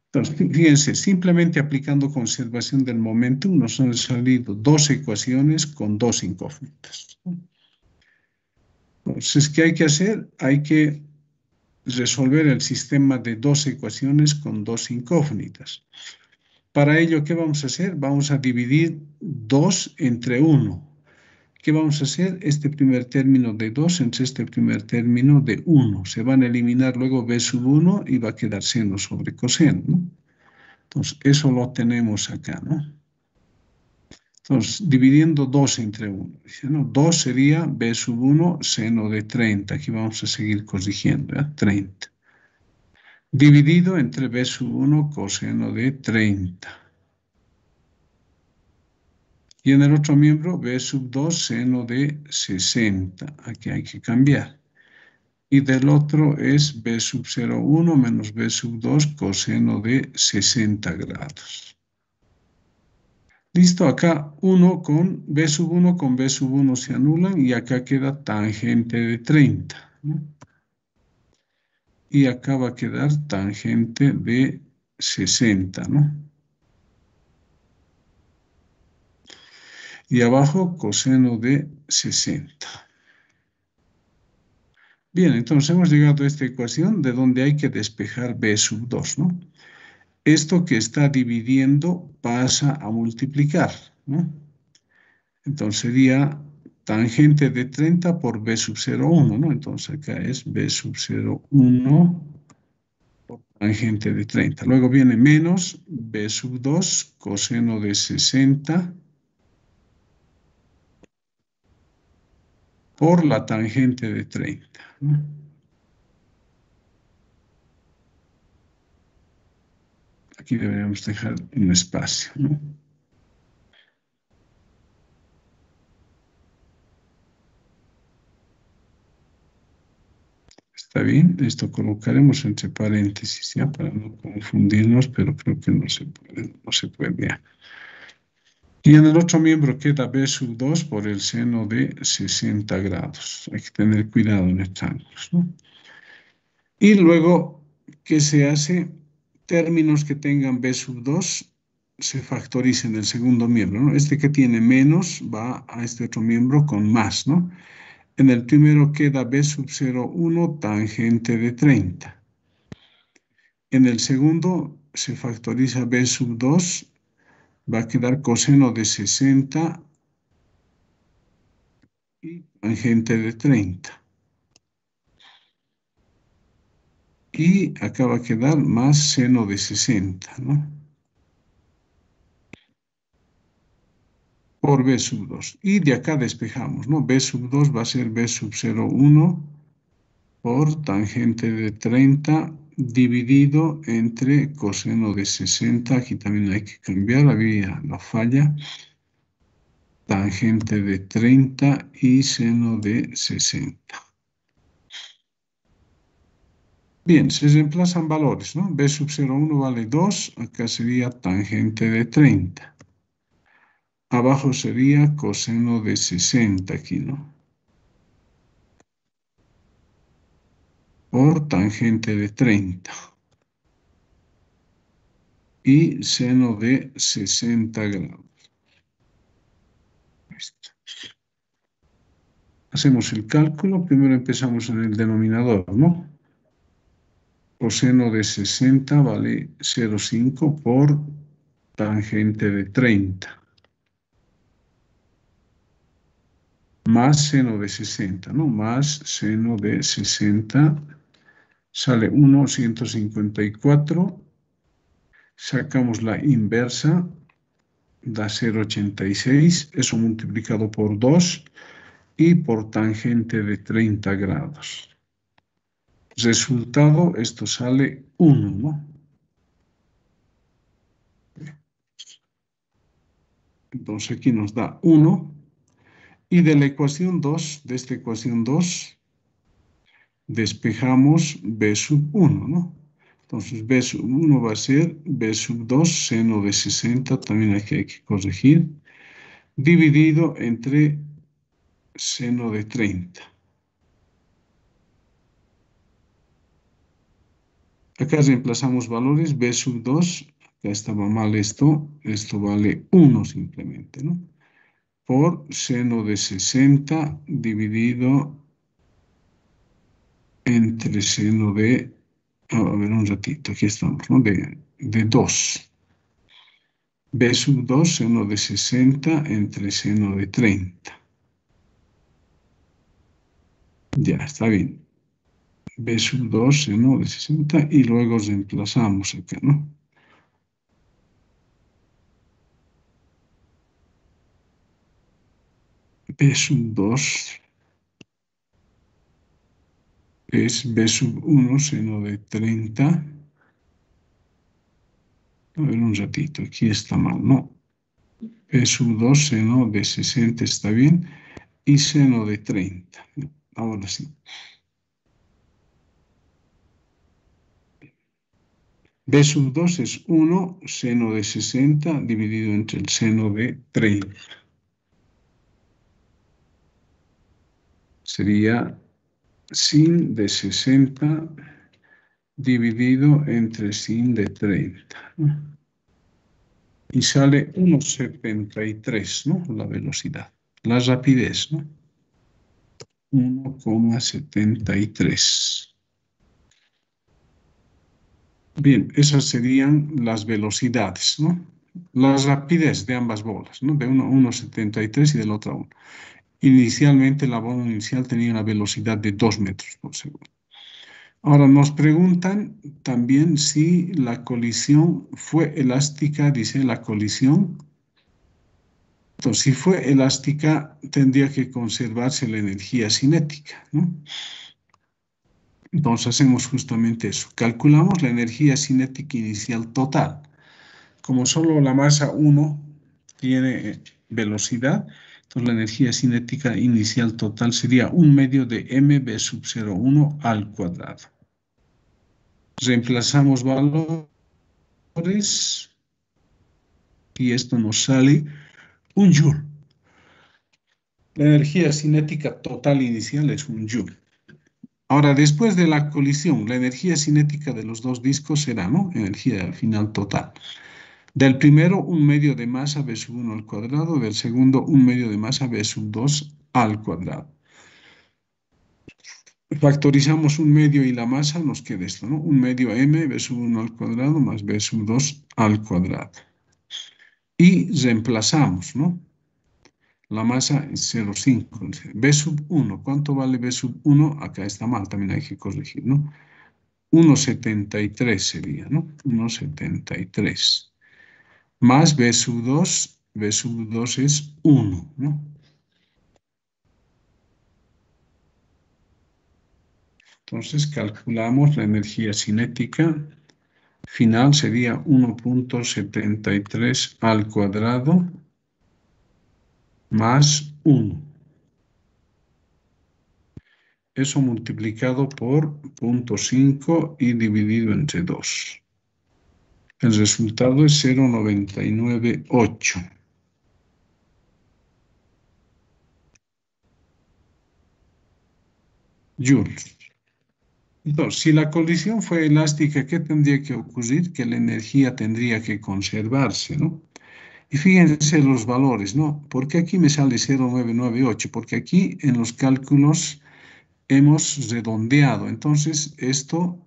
A: Entonces, fíjense, simplemente aplicando conservación del momento nos han salido dos ecuaciones con dos incógnitas. Entonces, ¿qué hay que hacer? Hay que resolver el sistema de dos ecuaciones con dos incógnitas. Para ello, ¿qué vamos a hacer? Vamos a dividir 2 entre 1. ¿Qué vamos a hacer? Este primer término de 2 entre este primer término de 1. Se van a eliminar luego B sub 1 y va a quedar seno sobre coseno, ¿no? Entonces, eso lo tenemos acá, ¿no? Entonces, dividiendo 2 entre 1. ¿No? 2 sería B sub 1 seno de 30. Aquí vamos a seguir corrigiendo, ¿ya? 30. Dividido entre B sub 1 coseno de 30. Y en el otro miembro, B sub 2 seno de 60. Aquí hay que cambiar. Y del otro es B sub 0,1 menos B sub 2 coseno de 60 grados. Listo, acá 1 con B sub 1 con B sub 1 se anulan y acá queda tangente de 30, ¿no? Y acá va a quedar tangente de 60, ¿no? Y abajo coseno de 60. Bien, entonces hemos llegado a esta ecuación de donde hay que despejar B sub 2, ¿no? Esto que está dividiendo pasa a multiplicar, ¿no? Entonces sería tangente de 30 por B sub 0,1, ¿no? Entonces acá es B sub 0,1 por tangente de 30. Luego viene menos B sub 2 coseno de 60 por la tangente de 30, ¿no? Aquí deberíamos dejar un espacio, ¿no? Está bien, esto colocaremos entre paréntesis, ya, para no confundirnos, pero creo que no se puede, ya. Y en el otro miembro queda B sub 2 por el seno de 60 grados. Hay que tener cuidado en estos ángulos, ¿no? Y luego, ¿qué se hace? Términos que tengan B sub 2 se factorizan en el segundo miembro, ¿no? Este que tiene menos va a este otro miembro con más, ¿no? En el primero queda B sub 0,1 tangente de 30. En el segundo se factoriza B sub 2, va a quedar coseno de 60 y tangente de 30. Y acá va a quedar más seno de 60, ¿no? Por B sub 2. Y de acá despejamos, ¿no? B sub 2 va a ser B sub 0,1 por tangente de 30 dividido entre coseno de 60. Aquí también hay que cambiar, había la falla. Tangente de 30 y seno de 60. Bien, se reemplazan valores, ¿no? B sub 0,1 vale 2, acá sería tangente de 30. Abajo sería coseno de 60 aquí, ¿no? Por tangente de 30. Y seno de 60 grados. Listo. Hacemos el cálculo, primero empezamos en el denominador, ¿no? Coseno de 60 vale 0,5 por tangente de 30. Más seno de 60, ¿no? Más seno de 60 sale 1,154. Sacamos la inversa, da 0,86. Eso multiplicado por 2 y por tangente de 30 grados. Resultado, esto sale 1, ¿no? Entonces aquí nos da 1. Y de la ecuación 2, de esta ecuación 2, despejamos B sub 1, ¿no? Entonces B sub 1 va a ser B sub 2 seno de 60, también aquí hay que corregir, dividido entre seno de 30. Acá reemplazamos valores, B sub 2, acá estaba mal esto vale 1 simplemente, ¿no? Por seno de 60 dividido entre seno de, a ver un ratito, aquí estamos, ¿no? De 2. B sub 2 seno de 60 entre seno de 30. Ya, está bien. B sub 2 seno de 60 y luego reemplazamos acá, ¿no? B sub 2 es B sub 1 seno de 30. A ver un ratito, aquí está mal, ¿no? B sub 2 seno de 60 está bien y seno de 30. Ahora sí. B sub 2 es 1 seno de 60 dividido entre el seno de 30. Sería sin de 60 dividido entre sin de 30, ¿no? Y sale 1,73, ¿no? La velocidad, la rapidez, ¿no? 1,73. Bien, esas serían las velocidades, ¿no? La rapidez de ambas bolas, ¿no? De uno 1,73 y del otro 1. Inicialmente, la bola inicial tenía una velocidad de 2 metros por segundo. Ahora nos preguntan también si la colisión fue elástica, dice la colisión. Entonces, si fue elástica, tendría que conservarse la energía cinética, ¿no? Entonces hacemos justamente eso. Calculamos la energía cinética inicial total. como solo la masa 1 tiene velocidad, entonces la energía cinética inicial total sería 1/2 de mv sub 0,1 al cuadrado. Reemplazamos valores y esto nos sale 1 joule. La energía cinética total inicial es 1 joule. Ahora, después de la colisión, la energía cinética de los dos discos será, ¿no? Energía final total. Del primero, 1/2 de masa v sub 1 al cuadrado, del segundo, 1/2 de masa v sub 2 al cuadrado. Factorizamos 1/2 y la masa, nos queda esto, ¿no? 1/2 m v sub 1 al cuadrado más v sub 2 al cuadrado. Y reemplazamos, ¿no? La masa es 0,5. V sub 1, ¿cuánto vale V sub 1? Acá está mal, también hay que corregir, ¿no? 1,73 sería, ¿no? 1,73. Más V sub 2, V sub 2 es 1, ¿no? Entonces calculamos la energía cinética final sería 1,73 al cuadrado más 1. Eso multiplicado por 0,5 y dividido entre 2. El resultado es 0,998. Joules. Entonces, si la colisión fue elástica, ¿qué tendría que ocurrir? Que la energía tendría que conservarse, ¿no? Y fíjense los valores, ¿no? ¿Por qué aquí me sale 0,998? Porque aquí en los cálculos hemos redondeado. Entonces, esto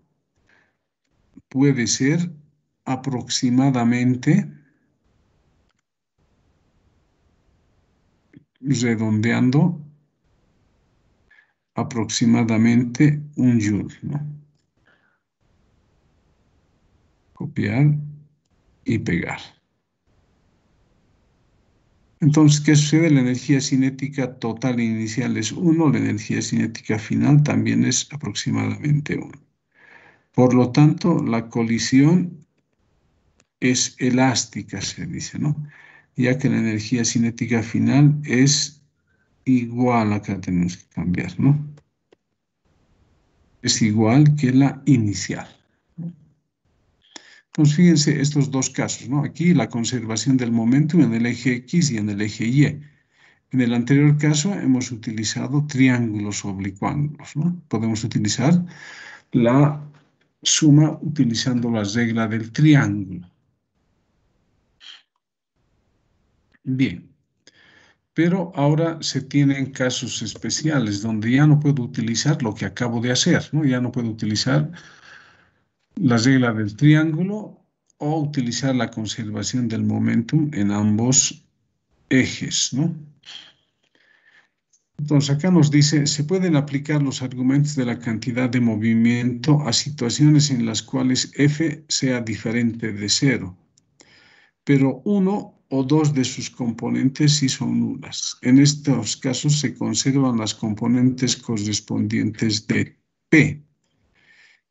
A: puede ser aproximadamente, redondeando, aproximadamente 1 joule, ¿no? Copiar y pegar. Entonces, ¿qué sucede? La energía cinética total inicial es 1, la energía cinética final también es aproximadamente 1. Por lo tanto, la colisión es elástica, se dice, ¿no? Ya que la energía cinética final es igual, acá tenemos que cambiar, ¿no? Es igual que la inicial. Entonces, fíjense estos dos casos, ¿no? Aquí la conservación del momento en el eje X y en el eje Y. En el anterior caso hemos utilizado triángulos oblicuángulos, ¿no? Podemos utilizar la suma utilizando la regla del triángulo. Bien, pero ahora se tienen casos especiales donde ya no puedo utilizar lo que acabo de hacer, ¿no? Ya no puedo utilizar la regla del triángulo o utilizar la conservación del momentum en ambos ejes, ¿no? Entonces, acá nos dice, se pueden aplicar los argumentos de la cantidad de movimiento a situaciones en las cuales F sea diferente de 0, pero uno o dos de sus componentes sí son nulas. En estos casos se conservan las componentes correspondientes de P.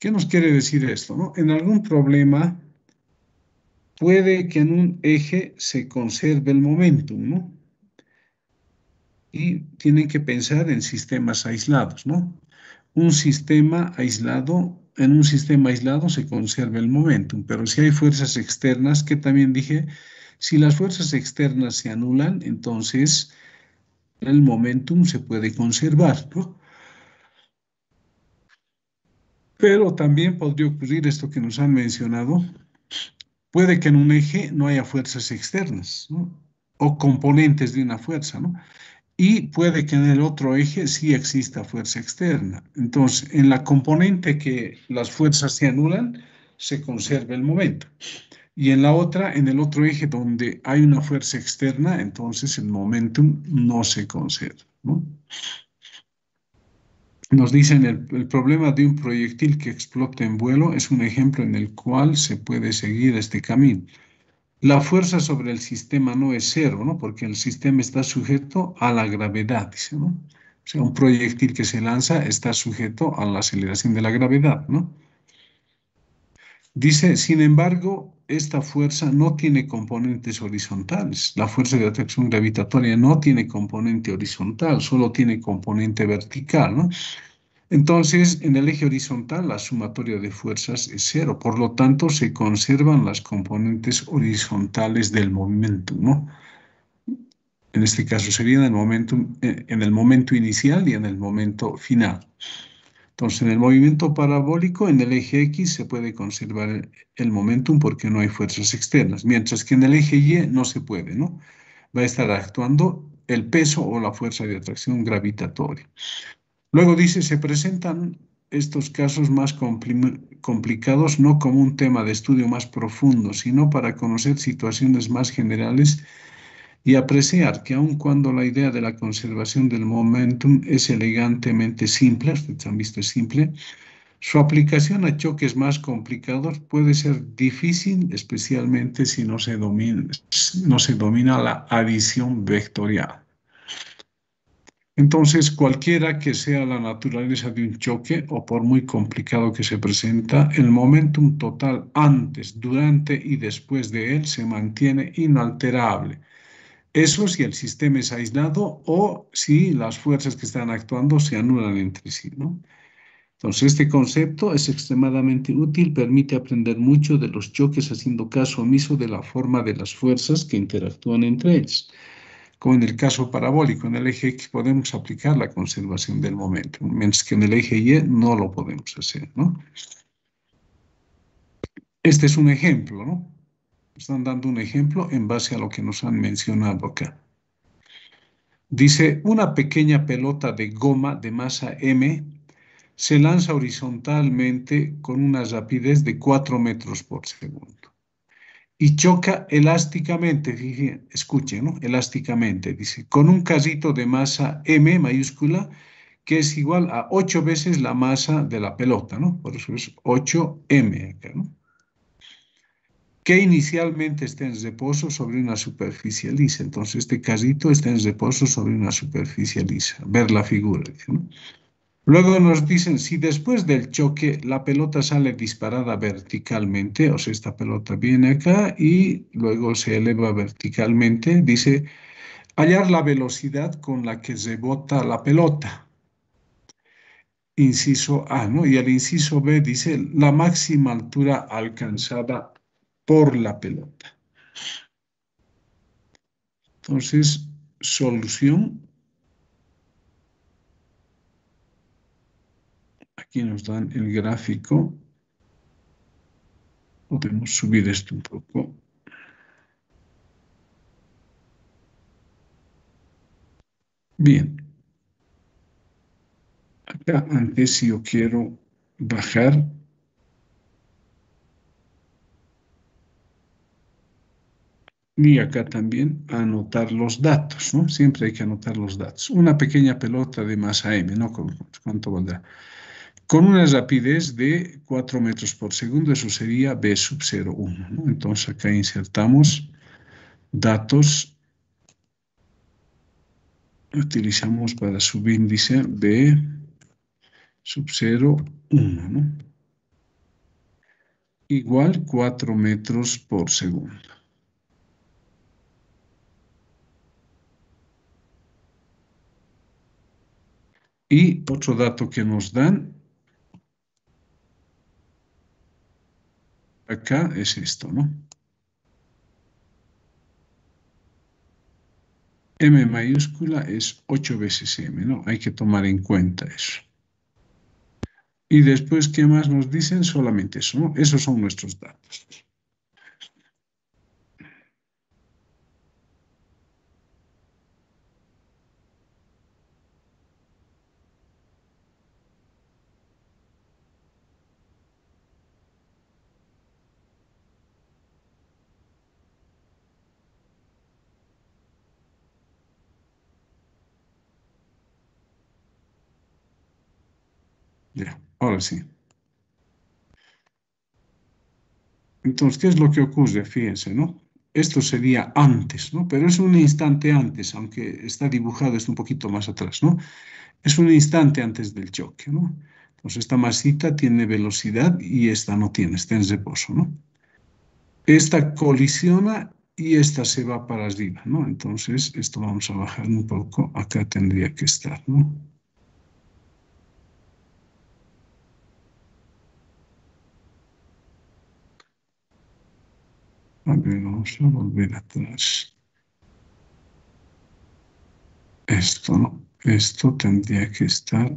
A: ¿Qué nos quiere decir esto, no? En algún problema puede que en un eje se conserve el momentum, ¿no? Y tienen que pensar en sistemas aislados, ¿no? Un sistema aislado, en un sistema aislado se conserva el momentum, pero si hay fuerzas externas, que también dije, si las fuerzas externas se anulan, entonces el momentum se puede conservar, ¿no? Pero también podría ocurrir esto que nos han mencionado, puede que en un eje no haya fuerzas externas, ¿no? O componentes de una fuerza, ¿no? Y puede que en el otro eje sí exista fuerza externa. Entonces, en la componente que las fuerzas se anulan, se conserva el momento. Y en la otra, en el otro eje donde hay una fuerza externa, entonces el momentum no se conserva, ¿no? Nos dicen el problema de un proyectil que explota en vuelo es un ejemplo en el cual se puede seguir este camino. La fuerza sobre el sistema no es cero, ¿no? Porque el sistema está sujeto a la gravedad, dice, ¿no? O sea, un proyectil que se lanza está sujeto a la aceleración de la gravedad, ¿no? Dice, sin embargo, esta fuerza no tiene componentes horizontales. La fuerza de atracción gravitatoria no tiene componente horizontal, solo tiene componente vertical, ¿no? Entonces, en el eje horizontal, la sumatoria de fuerzas es cero. Por lo tanto, se conservan las componentes horizontales del momento, ¿no? En este caso sería en el momento inicial y en el momento final. Entonces, en el movimiento parabólico, en el eje X, se puede conservar el momentum porque no hay fuerzas externas, mientras que en el eje Y no se puede, ¿no? Va a estar actuando el peso o la fuerza de atracción gravitatoria. Luego dice, se presentan estos casos más complicados no como un tema de estudio más profundo, sino para conocer situaciones más generales y apreciar que aun cuando la idea de la conservación del momentum es elegantemente simple, ustedes han visto es simple, su aplicación a choques más complicados puede ser difícil, especialmente si no se domina la adición vectorial. Entonces, cualquiera que sea la naturaleza de un choque, o por muy complicado que se presenta, el momentum total antes, durante y después de él se mantiene inalterable. Eso si el sistema es aislado o si las fuerzas que están actuando se anulan entre sí, ¿no? Entonces, este concepto es extremadamente útil, permite aprender mucho de los choques haciendo caso omiso de la forma de las fuerzas que interactúan entre ellas. Como en el caso parabólico, en el eje X podemos aplicar la conservación del momento, mientras que en el eje Y no lo podemos hacer, ¿no? Este es un ejemplo, ¿no? Están dando un ejemplo en base a lo que nos han mencionado acá. Dice, una pequeña pelota de goma de masa M se lanza horizontalmente con una rapidez de 4 metros por segundo y choca elásticamente, fíjense, escuchen, ¿no? Elásticamente, dice, con un casito de masa M mayúscula que es igual a 8 veces la masa de la pelota, ¿no? Por eso es 8M acá, ¿no? Que inicialmente está en reposo sobre una superficie lisa. Entonces, este casito está en reposo sobre una superficie lisa. Ver la figura, ¿no? Luego nos dicen, si después del choque la pelota sale disparada verticalmente, o sea, esta pelota viene acá y luego se eleva verticalmente, dice, hallar la velocidad con la que rebota la pelota. Inciso A, ¿no? Y el inciso B dice, la máxima altura alcanzada por la pelota. Entonces, solución. Aquí nos dan el gráfico. Podemos subir esto un poco. Bien. Acá antes si yo quiero bajar. Y acá también anotar los datos, ¿no? Siempre hay que anotar los datos. Una pequeña pelota de masa M, ¿no? ¿Cuánto valdrá? Con una rapidez de 4 metros por segundo, eso sería B sub 0,1, ¿no? Entonces acá insertamos datos. Utilizamos para subíndice B sub 0,1, ¿no? Igual 4 metros por segundo. Y otro dato que nos dan acá es esto, ¿no? M mayúscula es 8 veces M, ¿no? Hay que tomar en cuenta eso. Y después, ¿qué más nos dicen? Solamente eso, ¿no? Esos son nuestros datos. Ya, ahora sí. Entonces, ¿qué es lo que ocurre? Fíjense, ¿no? Esto sería antes, ¿no? Pero es un instante antes, aunque está dibujado esto un poquito más atrás, ¿no? Es un instante antes del choque, ¿no? Entonces, esta masita tiene velocidad y esta no tiene, está en reposo, ¿no? esta colisiona y esta se va para arriba, ¿no? Entonces, esto vamos a bajar un poco. Acá tendría que estar, ¿no? A ver, vamos a volver atrás. Esto, ¿no? Esto tendría que estar.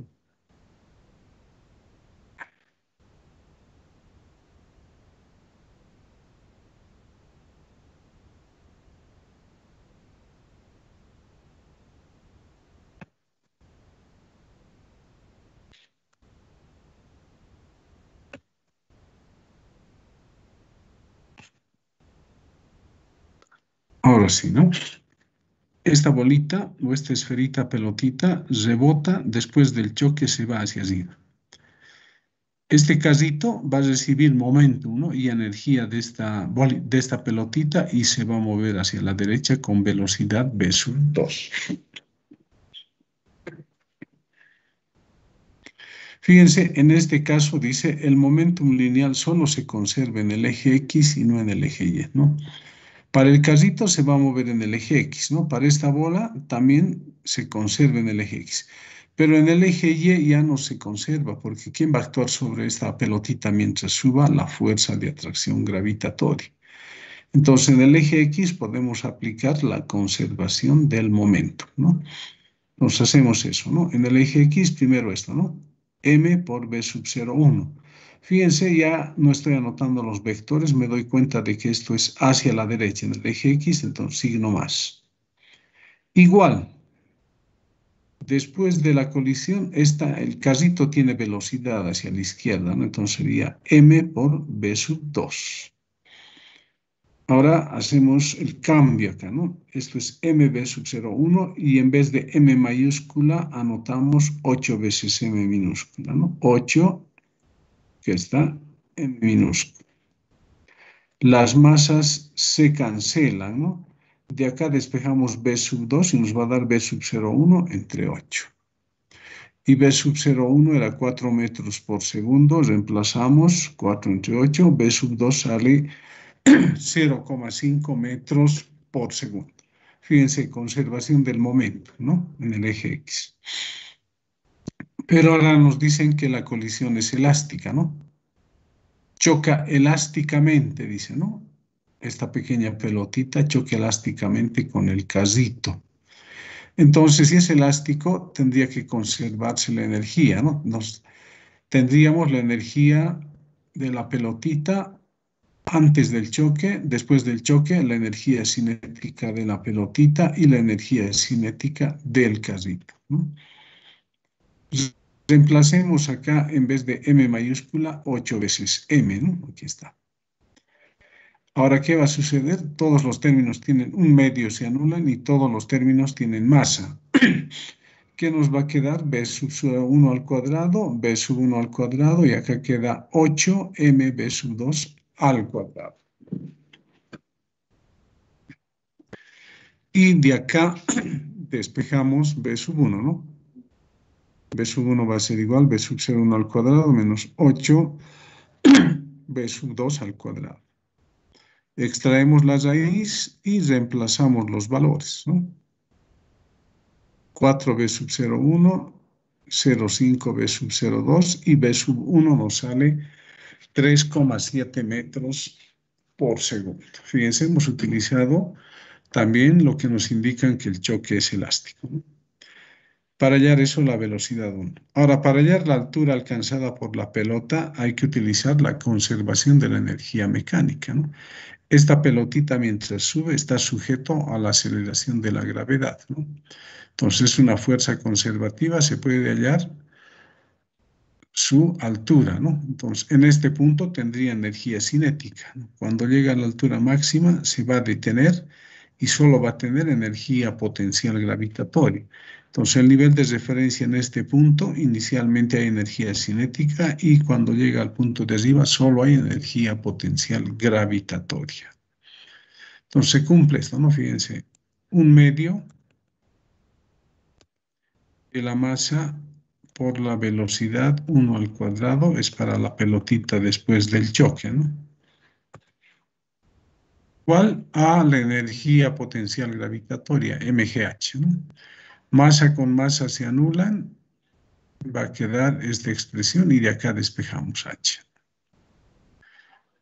A: Ahora sí, ¿no? Esta bolita o esta esferita pelotita rebota después del choque, se va hacia arriba. Este casito va a recibir momentum, ¿no? Y energía de esta pelotita y se va a mover hacia la derecha con velocidad v sub 2. Fíjense, en este caso dice el momentum lineal solo se conserva en el eje X y no en el eje Y, ¿no? Para el carrito se va a mover en el eje X, ¿no? Para esta bola también se conserva en el eje X. Pero en el eje Y ya no se conserva, porque ¿quién va a actuar sobre esta pelotita mientras suba? La fuerza de atracción gravitatoria. Entonces, en el eje X podemos aplicar la conservación del momento, ¿no? Entonces, hacemos eso, ¿no? En el eje X, primero esto, ¿no? M por V sub 0,1. Fíjense, ya no estoy anotando los vectores, me doy cuenta de que esto es hacia la derecha en el eje X, entonces signo más. Igual, después de la colisión, el carrito tiene velocidad hacia la izquierda, ¿no? Entonces sería M por V sub 2. Ahora hacemos el cambio acá, ¿no? Esto es MB sub 0,1 y en vez de M mayúscula anotamos 8 veces M minúscula, ¿no? 8, que está M minúscula. Las masas se cancelan, ¿no? De acá despejamos B sub 2 y nos va a dar B sub 0,1 entre 8. Y B sub 0,1 era 4 metros por segundo, reemplazamos 4 entre 8, B sub 2 sale 0,5 metros por segundo. Fíjense, conservación del momento, ¿no? En el eje X. Pero ahora nos dicen que la colisión es elástica, ¿no? Choca elásticamente, dice, ¿no? Esta pequeña pelotita choca elásticamente con el carrito. Entonces, si es elástico, tendría que conservarse la energía, ¿no? Tendríamos la energía de la pelotita antes del choque, después del choque, la energía cinética de la pelotita y la energía cinética del carrito, ¿no? Reemplacemos acá, en vez de M mayúscula, 8 veces M, ¿no? Aquí está. Ahora, ¿qué va a suceder? Todos los términos tienen un medio, se anulan y todos los términos tienen masa. ¿Qué nos va a quedar? B sub 1 al cuadrado, B sub 1 al cuadrado y acá queda 8 B sub 2 al cuadrado. Y de acá despejamos B sub 1, ¿no? B sub 1 va a ser igual, B sub 0,1 al cuadrado menos 8 B sub 2 al cuadrado. Extraemos la raíz y reemplazamos los valores, ¿no? 4B sub 0,1, 0,5B sub 0,2 y B sub 1 nos sale 3,7 metros por segundo. Fíjense, hemos utilizado también lo que nos indican que el choque es elástico, ¿no? Para hallar eso, la velocidad 1. Ahora, para hallar la altura alcanzada por la pelota, hay que utilizar la conservación de la energía mecánica, ¿no? Esta pelotita, mientras sube, está sujeto a la aceleración de la gravedad, ¿no? Entonces, una fuerza conservativa se puede hallar su altura, ¿no? Entonces, en este punto tendría energía cinética, ¿no? Cuando llega a la altura máxima, se va a detener y solo va a tener energía potencial gravitatoria. Entonces, el nivel de referencia en este punto, inicialmente hay energía cinética y cuando llega al punto de arriba, solo hay energía potencial gravitatoria. Entonces, se cumple esto, ¿no? Fíjense, un medio de la masa por la velocidad 1 al cuadrado es para la pelotita después del choque, ¿no? igual a la energía potencial gravitatoria, MGH, ¿no? Masa con masa se anulan, va a quedar esta expresión y de acá despejamos H.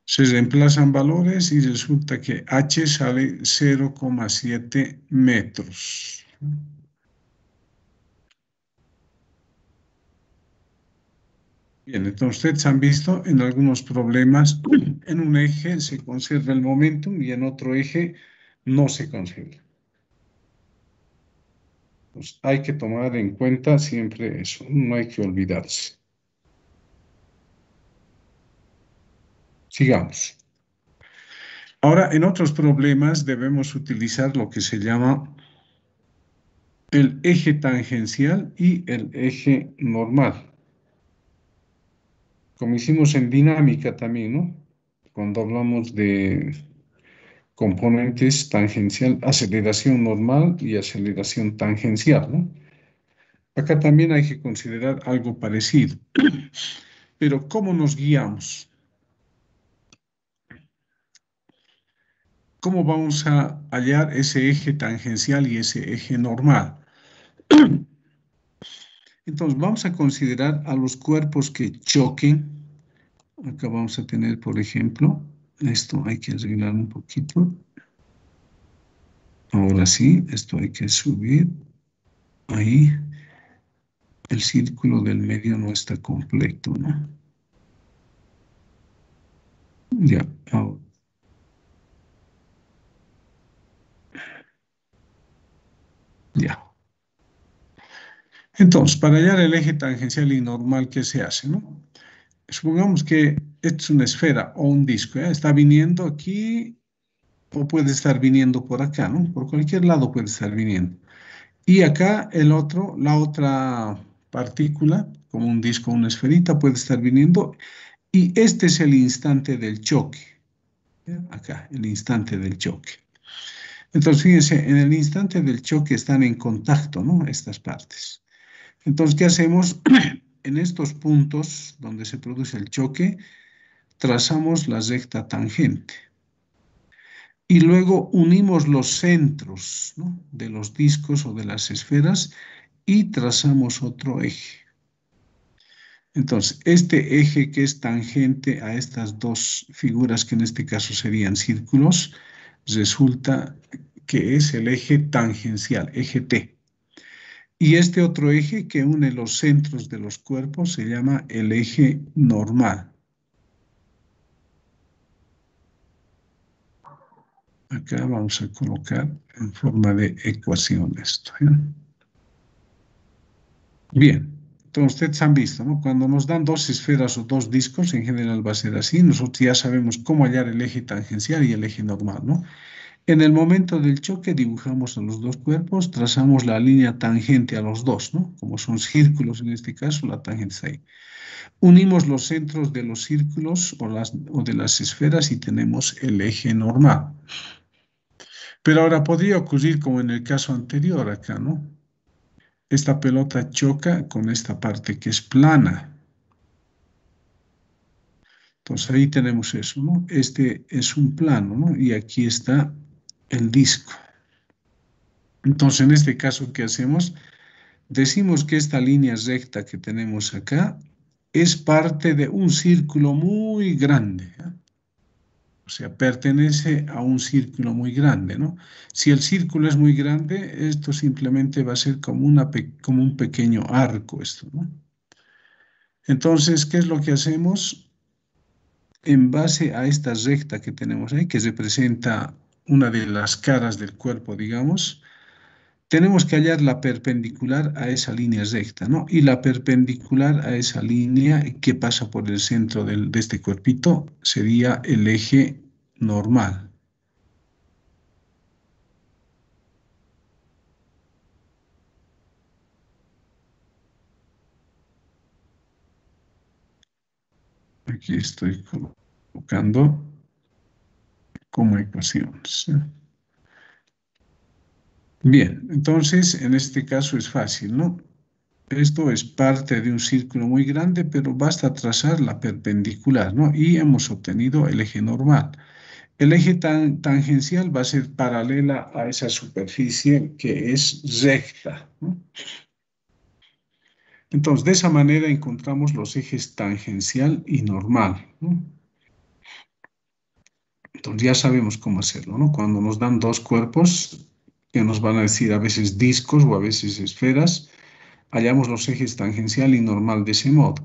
A: Se reemplazan valores y resulta que H sale 0,7 metros. Bien, entonces ustedes han visto en algunos problemas, en un eje se conserva el momentum y en otro eje no se conserva. Pues hay que tomar en cuenta siempre eso, no hay que olvidarse. Sigamos. Ahora, en otros problemas debemos utilizar lo que se llama el eje tangencial y el eje normal. Como hicimos en dinámica también, ¿no? Cuando hablamos de componentes tangencial, aceleración normal y aceleración tangencial, ¿no? Acá también hay que considerar algo parecido. Pero ¿cómo nos guiamos? ¿Cómo vamos a hallar ese eje tangencial y ese eje normal? Entonces, vamos a considerar a los cuerpos que choquen. Acá vamos a tener, por ejemplo, esto hay que arreglar un poquito. Ahora sí, esto hay que subir. Ahí. El círculo del medio no está completo, ¿no? Ya, ahora. Ya. Entonces, para hallar el eje tangencial y normal, ¿qué se hace, no? Supongamos que esta es una esfera o un disco, ¿eh? Está viniendo aquí o puede estar viniendo por acá, ¿no? Por cualquier lado puede estar viniendo. Y acá el otro, la otra partícula, como un disco o una esferita, puede estar viniendo. Y este es el instante del choque. ¿Ya? Acá, el instante del choque. Entonces, fíjense, en el instante del choque están en contacto, ¿no? Estas partes. Entonces, ¿qué hacemos? En estos puntos donde se produce el choque, trazamos la recta tangente. Y luego unimos los centros, ¿no? De los discos o de las esferas y trazamos otro eje. Entonces, este eje que es tangente a estas dos figuras, que en este caso serían círculos, resulta que es el eje tangencial, eje T. Y este otro eje que une los centros de los cuerpos se llama el eje normal. Acá vamos a colocar en forma de ecuación esto, ¿eh? Bien, entonces ustedes han visto, ¿no? Cuando nos dan dos esferas o dos discos, en general va a ser así, nosotros ya sabemos cómo hallar el eje tangencial y el eje normal, ¿no? En el momento del choque dibujamos a los dos cuerpos, trazamos la línea tangente a los dos, ¿no? Como son círculos en este caso, la tangente está ahí. Unimos los centros de los círculos o de las esferas y tenemos el eje normal. Pero ahora podría ocurrir como en el caso anterior acá, ¿no? Esta pelota choca con esta parte que es plana. Entonces ahí tenemos eso, ¿no? Este es un plano, ¿no? Y aquí está el disco. Entonces en este caso, ¿qué hacemos? Decimos que esta línea recta que tenemos acá es parte de un círculo muy grande, ¿eh? O sea, pertenece a un círculo muy grande, ¿no? Si el círculo es muy grande, esto simplemente va a ser como un pequeño arco, esto, ¿no? Entonces, ¿qué es lo que hacemos? En base a esta recta que tenemos ahí, que representa una de las caras del cuerpo, digamos, tenemos que hallar la perpendicular a esa línea recta, ¿no? Y la perpendicular a esa línea que pasa por el centro de este cuerpito sería el eje normal. Aquí estoy colocando como ecuaciones, ¿eh? Bien, entonces en este caso es fácil, ¿no? Esto es parte de un círculo muy grande, pero basta trazar la perpendicular, ¿no? Y hemos obtenido el eje normal. el eje tangencial va a ser paralela a esa superficie que es recta, ¿no? Entonces, de esa manera encontramos los ejes tangencial y normal, ¿no? Entonces, ya sabemos cómo hacerlo, ¿no? Cuando nos dan dos cuerpos, que nos van a decir a veces discos o a veces esferas, hallamos los ejes tangencial y normal de ese modo.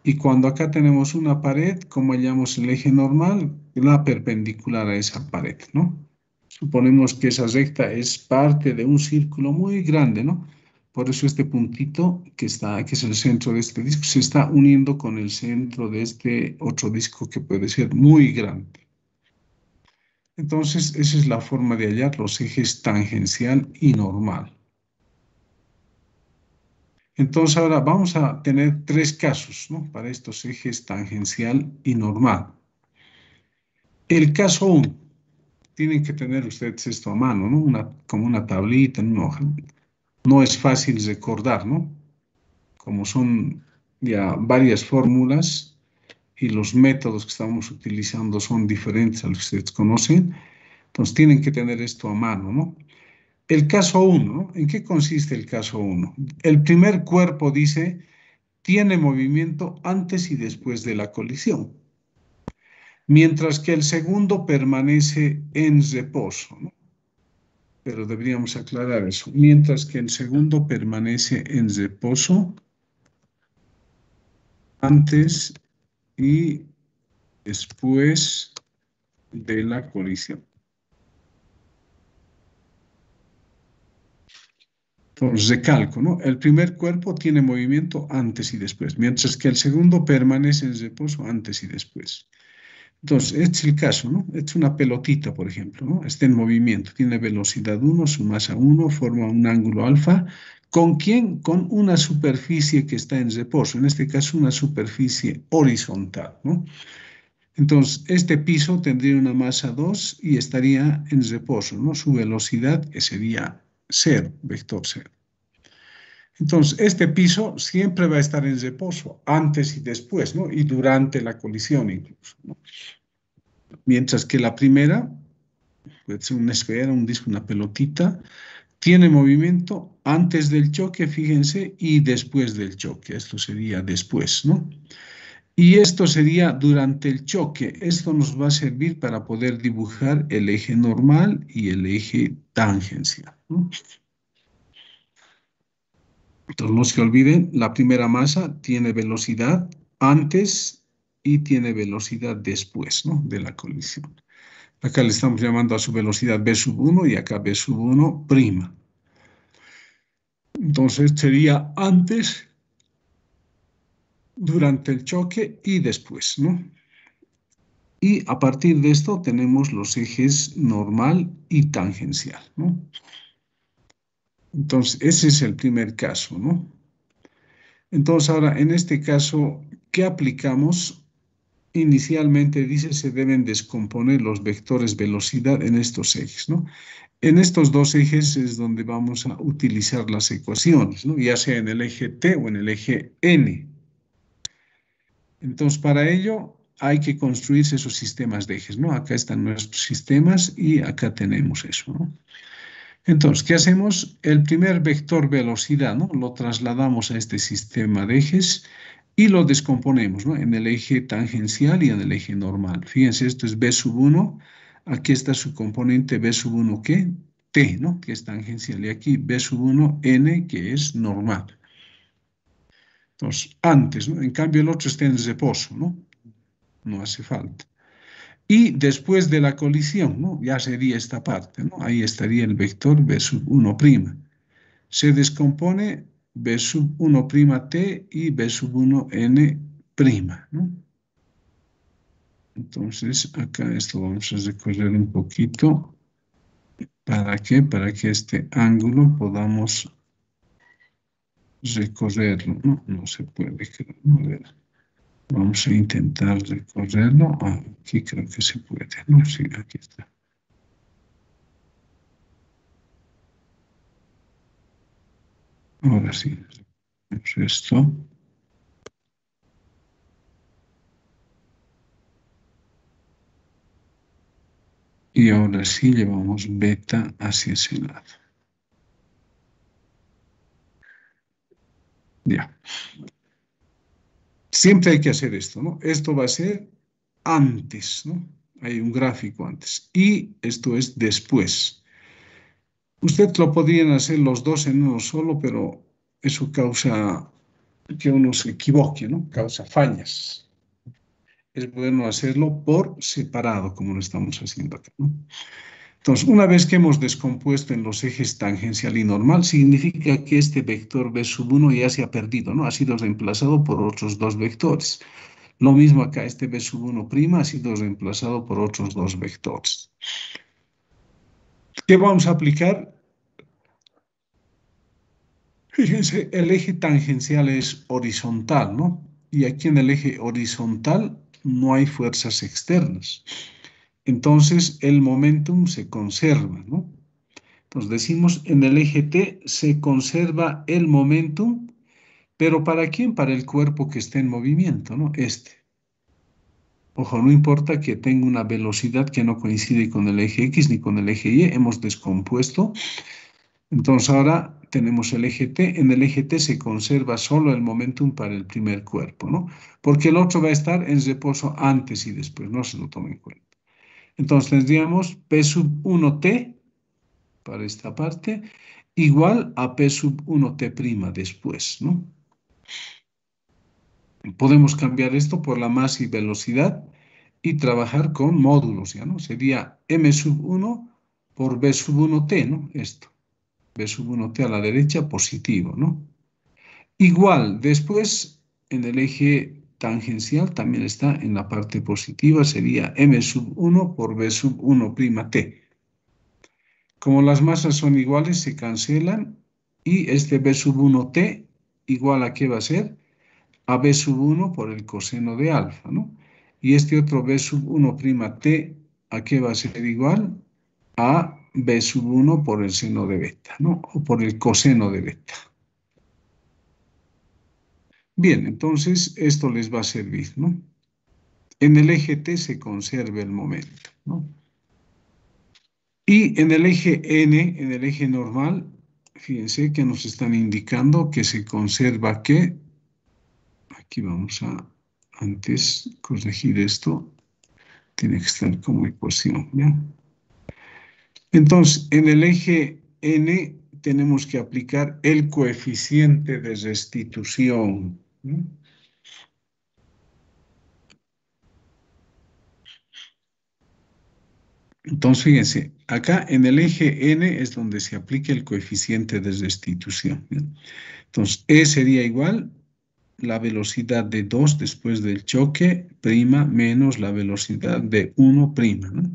A: Y cuando acá tenemos una pared, ¿cómo hallamos el eje normal? La perpendicular a esa pared, ¿no? Suponemos que esa recta es parte de un círculo muy grande, ¿no? Por eso este puntito que está, que es el centro de este disco, se está uniendo con el centro de este otro disco que puede ser muy grande. Entonces, esa es la forma de hallar los ejes tangencial y normal. Entonces, ahora vamos a tener tres casos, ¿no? Para estos ejes tangencial y normal. El caso 1, tienen que tener ustedes esto a mano, ¿no? Como una tablita en una hoja. No es fácil recordar, ¿no? Como son ya varias fórmulas y los métodos que estamos utilizando son diferentes a los que ustedes conocen, entonces tienen que tener esto a mano, ¿no? El caso 1, ¿no? ¿En qué consiste el caso 1? El primer cuerpo dice, tiene movimiento antes y después de la colisión, mientras que el segundo permanece en reposo, ¿no? Pero deberíamos aclarar eso. Mientras que el segundo permanece en reposo antes y después de la colisión. Entonces, recalco, ¿no? El primer cuerpo tiene movimiento antes y después, mientras que el segundo permanece en reposo antes y después. Entonces, este es el caso, ¿no? Esta es una pelotita, por ejemplo, ¿no? Está en movimiento, tiene velocidad 1, su masa 1, forma un ángulo alfa. ¿Con quién? Con una superficie que está en reposo, en este caso una superficie horizontal, ¿no? Entonces, este piso tendría una masa 2 y estaría en reposo, ¿no? Su velocidad sería 0, vector 0. Entonces, este piso siempre va a estar en reposo, antes y después, ¿no? Y durante la colisión incluso, ¿no? Mientras que la primera, puede ser una esfera, un disco, una pelotita, tiene movimiento antes del choque, fíjense, y después del choque. Esto sería después, ¿no? Y esto sería durante el choque. Esto nos va a servir para poder dibujar el eje normal y el eje tangencial, ¿no? Entonces no se olviden, la primera masa tiene velocidad antes y tiene velocidad después, ¿no? De la colisión. Acá le estamos llamando a su velocidad b sub 1 y acá b sub 1 prima. Entonces sería antes, durante el choque y después, ¿no? Y a partir de esto tenemos los ejes normal y tangencial, ¿no? Entonces, ese es el primer caso, ¿no? Entonces, ahora, en este caso, ¿qué aplicamos? Inicialmente dice se deben descomponer los vectores velocidad en estos ejes, ¿no? En estos dos ejes es donde vamos a utilizar las ecuaciones, ¿no? Ya sea en el eje T o en el eje N. Entonces, para ello hay que construirse esos sistemas de ejes, ¿no? Acá están nuestros sistemas y acá tenemos eso, ¿no? Entonces, ¿qué hacemos? El primer vector velocidad, ¿no? Lo trasladamos a este sistema de ejes y lo descomponemos, ¿no? En el eje tangencial y en el eje normal. Fíjense, esto es b sub 1, aquí está su componente b sub 1, ¿qué? T, ¿no? Que es tangencial, y aquí b sub 1, n, que es normal. Entonces, antes, ¿no? En cambio, el otro está en reposo, ¿no? No hace falta. Y después de la colisión, ¿no? Ya sería esta parte, ¿no? Ahí estaría el vector b sub 1'. Se descompone b sub 1't y b sub 1n', ¿no? Entonces, acá esto vamos a recorrer un poquito. ¿Para qué? Para que este ángulo podamos recorrerlo, ¿no? No se puede, creo, ¿no? A ver, vamos a intentar recorrerlo. Ah, aquí creo que se puede, ¿no? Sí, aquí está. Ahora sí, hacemos esto. Y ahora sí llevamos beta hacia ese lado. Ya. Siempre hay que hacer esto, ¿no? Esto va a ser antes, ¿no? Hay un gráfico antes. Y esto es después. Usted lo podrían hacer los dos en uno solo, pero eso causa que uno se equivoque, ¿no? Causa fallas. Es bueno hacerlo por separado, como lo estamos haciendo acá, ¿no? Entonces, una vez que hemos descompuesto en los ejes tangencial y normal, significa que este vector b sub 1 ya se ha perdido, ¿no? Ha sido reemplazado por otros dos vectores. Lo mismo acá, este b sub 1' ha sido reemplazado por otros dos vectores. ¿Qué vamos a aplicar? Fíjense, el eje tangencial es horizontal, ¿no? Y aquí en el eje horizontal no hay fuerzas externas. Entonces, el momentum se conserva, ¿no? Entonces, decimos, en el eje T se conserva el momentum, pero ¿para quién? Para el cuerpo que esté en movimiento, ¿no? Este. Ojo, no importa que tenga una velocidad que no coincide con el eje X ni con el eje Y, hemos descompuesto. Entonces ahora tenemos el eje T. En el eje T se conserva solo el momentum para el primer cuerpo, ¿no? Porque el otro va a estar en reposo antes y después, no se lo toma en cuenta. Entonces tendríamos P sub 1T para esta parte igual a P sub 1T' después, ¿no? Podemos cambiar esto por la masa y velocidad y trabajar con módulos, ¿ya no? Sería M sub 1 por B sub 1T, ¿no? Esto. B sub 1T a la derecha, positivo, ¿no? Igual, después, en el eje tangencial también está en la parte positiva, sería M sub 1 por B sub 1'T. Como las masas son iguales, se cancelan y este B sub 1T igual a ¿qué va a ser? A B sub 1 por el coseno de alfa, ¿no? Y este otro B sub 1'T, ¿a qué va a ser igual? A B sub 1 por el seno de beta, ¿no? O por el coseno de beta. Bien, entonces esto les va a servir, ¿no? En el eje T se conserva el momento, ¿no? Y en el eje N, en el eje normal, fíjense que nos están indicando que se conserva que, aquí vamos a antes corregir esto, tiene que estar como ecuación, ¿ya? Entonces, en el eje N tenemos que aplicar el coeficiente de restitución, ¿no? Entonces, fíjense, acá en el eje N es donde se aplica el coeficiente de restitución, ¿no? Entonces, E sería igual la velocidad de 2 después del choque, prima, menos la velocidad de 1, prima, ¿no?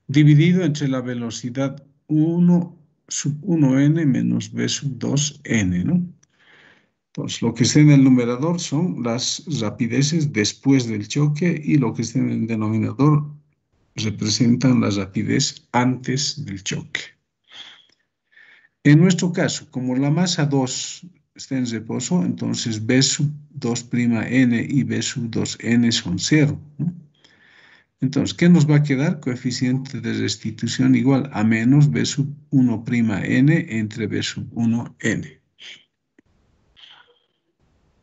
A: Dividido entre la velocidad 1 sub 1n menos b sub 2n, ¿no? Entonces, lo que está en el numerador son las rapideces después del choque y lo que está en el denominador representan la rapidez antes del choque. En nuestro caso, como la masa 2 está en reposo, entonces B sub 2'n y B sub 2n son 0, ¿no? Entonces, ¿qué nos va a quedar? Coeficiente de restitución igual a menos B sub 1'n entre B sub 1n.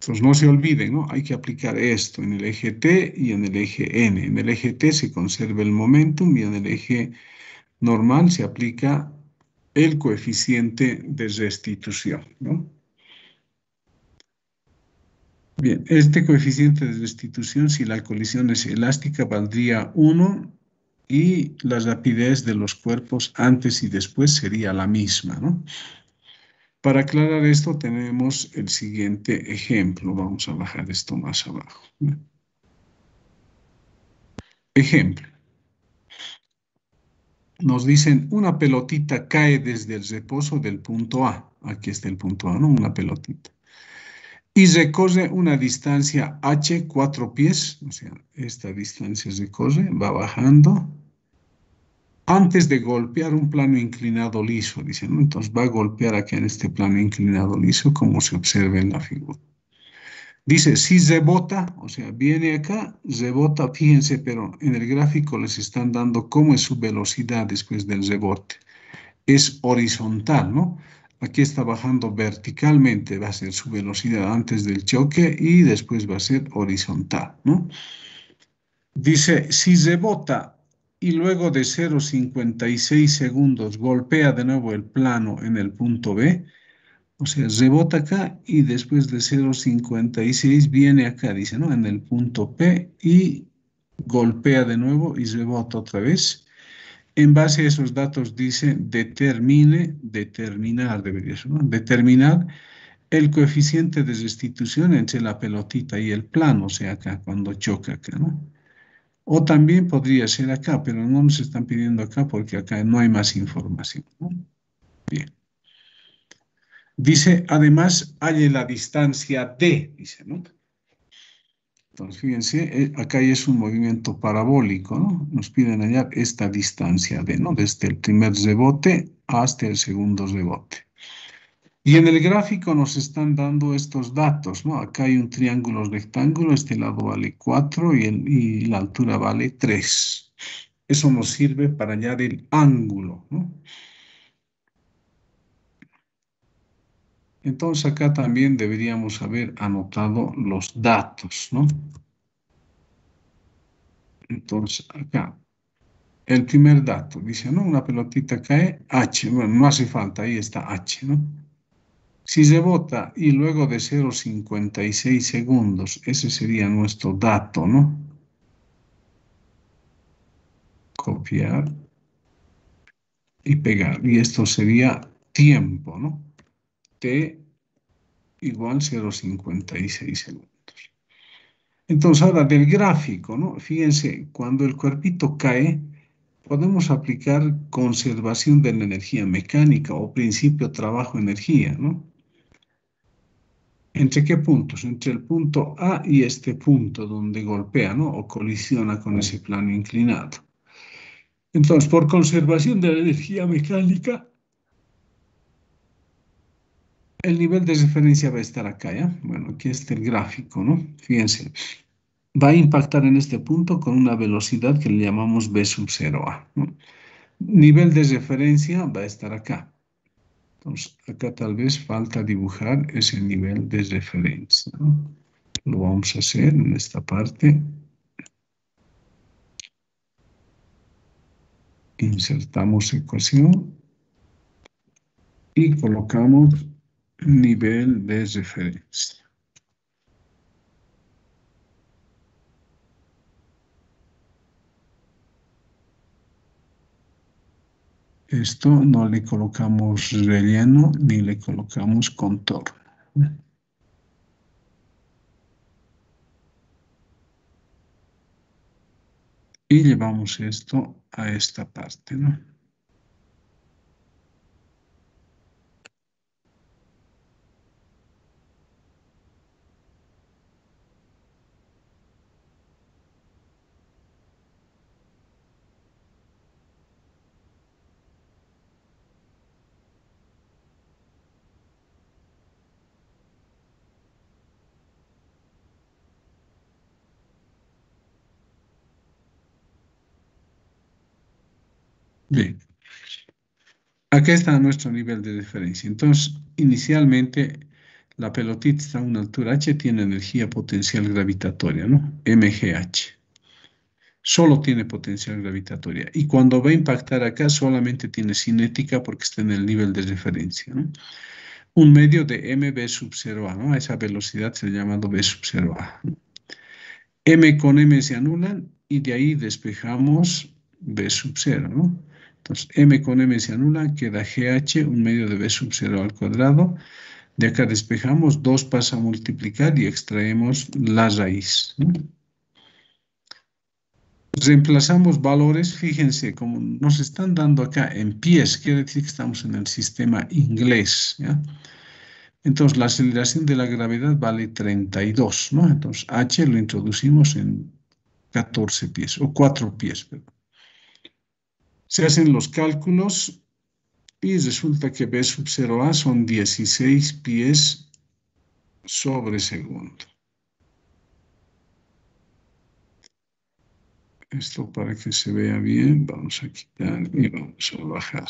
A: Entonces, no se olviden, ¿no? Hay que aplicar esto en el eje T y en el eje N. En el eje T se conserva el momentum y en el eje normal se aplica el coeficiente de restitución, ¿no? Bien, este coeficiente de restitución, si la colisión es elástica, valdría 1 y la rapidez de los cuerpos antes y después sería la misma, ¿no? Para aclarar esto tenemos el siguiente ejemplo. Vamos a bajar esto más abajo, ¿no? Ejemplo. Nos dicen una pelotita cae desde el reposo del punto A. Aquí está el punto A, ¿no? Una pelotita. Y recorre una distancia h 4 pies, o sea, esta distancia recorre, va bajando, antes de golpear un plano inclinado liso, dicen, ¿no? Entonces va a golpear aquí en este plano inclinado liso, como se observa en la figura. Dice, si rebota, o sea, viene acá, rebota, fíjense, pero en el gráfico les están dando cómo es su velocidad después del rebote. Es horizontal, ¿no? Aquí está bajando verticalmente, va a ser su velocidad antes del choque y después va a ser horizontal, ¿no? Dice, si rebota y luego de 0,56 segundos golpea de nuevo el plano en el punto B, o sea, rebota acá y después de 0,56 viene acá, dice, ¿no? En el punto P y golpea de nuevo y rebota otra vez. En base a esos datos dice determinar, debería ser, ¿no? Determinar el coeficiente de restitución entre la pelotita y el plano, o sea, acá, cuando choca acá, ¿no? O también podría ser acá, pero no nos están pidiendo acá porque acá no hay más información, ¿no? Bien. Dice, además, halle la distancia D, dice, ¿no? Entonces, fíjense, acá es un movimiento parabólico, ¿no? Nos piden hallar esta distancia D, ¿no? Desde el primer rebote hasta el segundo rebote. Y en el gráfico nos están dando estos datos, ¿no? Acá hay un triángulo rectángulo, este lado vale 4 y la altura vale 3. Eso nos sirve para hallar el ángulo, ¿no? Entonces acá también deberíamos haber anotado los datos, ¿no? Entonces acá, el primer dato, dice, ¿no? Una pelotita cae, H, bueno, no hace falta, ahí está H, ¿no? Si rebota y luego de 0,56 segundos, ese sería nuestro dato, ¿no? Copiar y pegar. Y esto sería tiempo, ¿no? T igual 0,56 segundos. Entonces, ahora del gráfico, ¿no? Fíjense, cuando el cuerpito cae, podemos aplicar conservación de la energía mecánica o principio trabajo-energía, ¿no? ¿Entre qué puntos? Entre el punto A y este punto donde golpea, ¿no? O colisiona con ese plano inclinado. Entonces, por conservación de la energía mecánica, el nivel de referencia va a estar acá, ¿ya? Bueno, aquí está el gráfico, ¿no? Fíjense, va a impactar en este punto con una velocidad que le llamamos V sub 0A, ¿no? Nivel de referencia va a estar acá. Entonces, acá tal vez falta dibujar ese nivel de referencia, ¿no? Lo vamos a hacer en esta parte. Insertamos ecuación y colocamos nivel de referencia. Esto no le colocamos relleno ni le colocamos contorno. Y llevamos esto a esta parte, ¿no? Bien. Acá está nuestro nivel de referencia. Entonces, inicialmente, la pelotita está a una altura h, tiene energía potencial gravitatoria, ¿no? MGH. Solo tiene potencial gravitatoria. Y cuando va a impactar acá, solamente tiene cinética porque está en el nivel de referencia, ¿no? Un medio de mv sub 0a, ¿no? A esa velocidad se llama v sub 0a. M con M se anulan y de ahí despejamos v sub 0, ¿no? Entonces, M con M se anula, queda GH, un medio de V sub 0 al cuadrado. De acá despejamos, 2 pasa a multiplicar y extraemos la raíz, ¿no? Reemplazamos valores, fíjense, como nos están dando acá en pies, quiere decir que estamos en el sistema inglés, ¿ya? Entonces, la aceleración de la gravedad vale 32, ¿no? Entonces, H lo introducimos en 14 pies, o 4 pies, perdón. Se hacen los cálculos y resulta que V sub 0A son 16 pies sobre segundo. Esto para que se vea bien, vamos a quitar y vamos a bajar.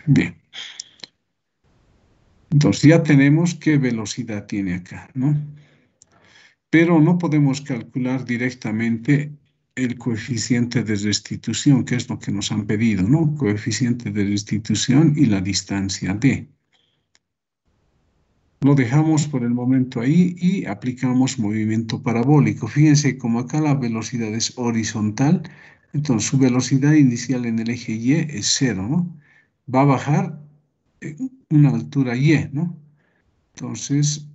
A: Bien. Entonces ya tenemos qué velocidad tiene acá, ¿no? Pero no podemos calcular directamente el coeficiente de restitución, que es lo que nos han pedido, ¿no? Coeficiente de restitución y la distancia d. Lo dejamos por el momento ahí y aplicamos movimiento parabólico. Fíjense, como acá la velocidad es horizontal, entonces su velocidad inicial en el eje Y es 0, ¿no? Va a bajar una altura Y, ¿no? Entonces,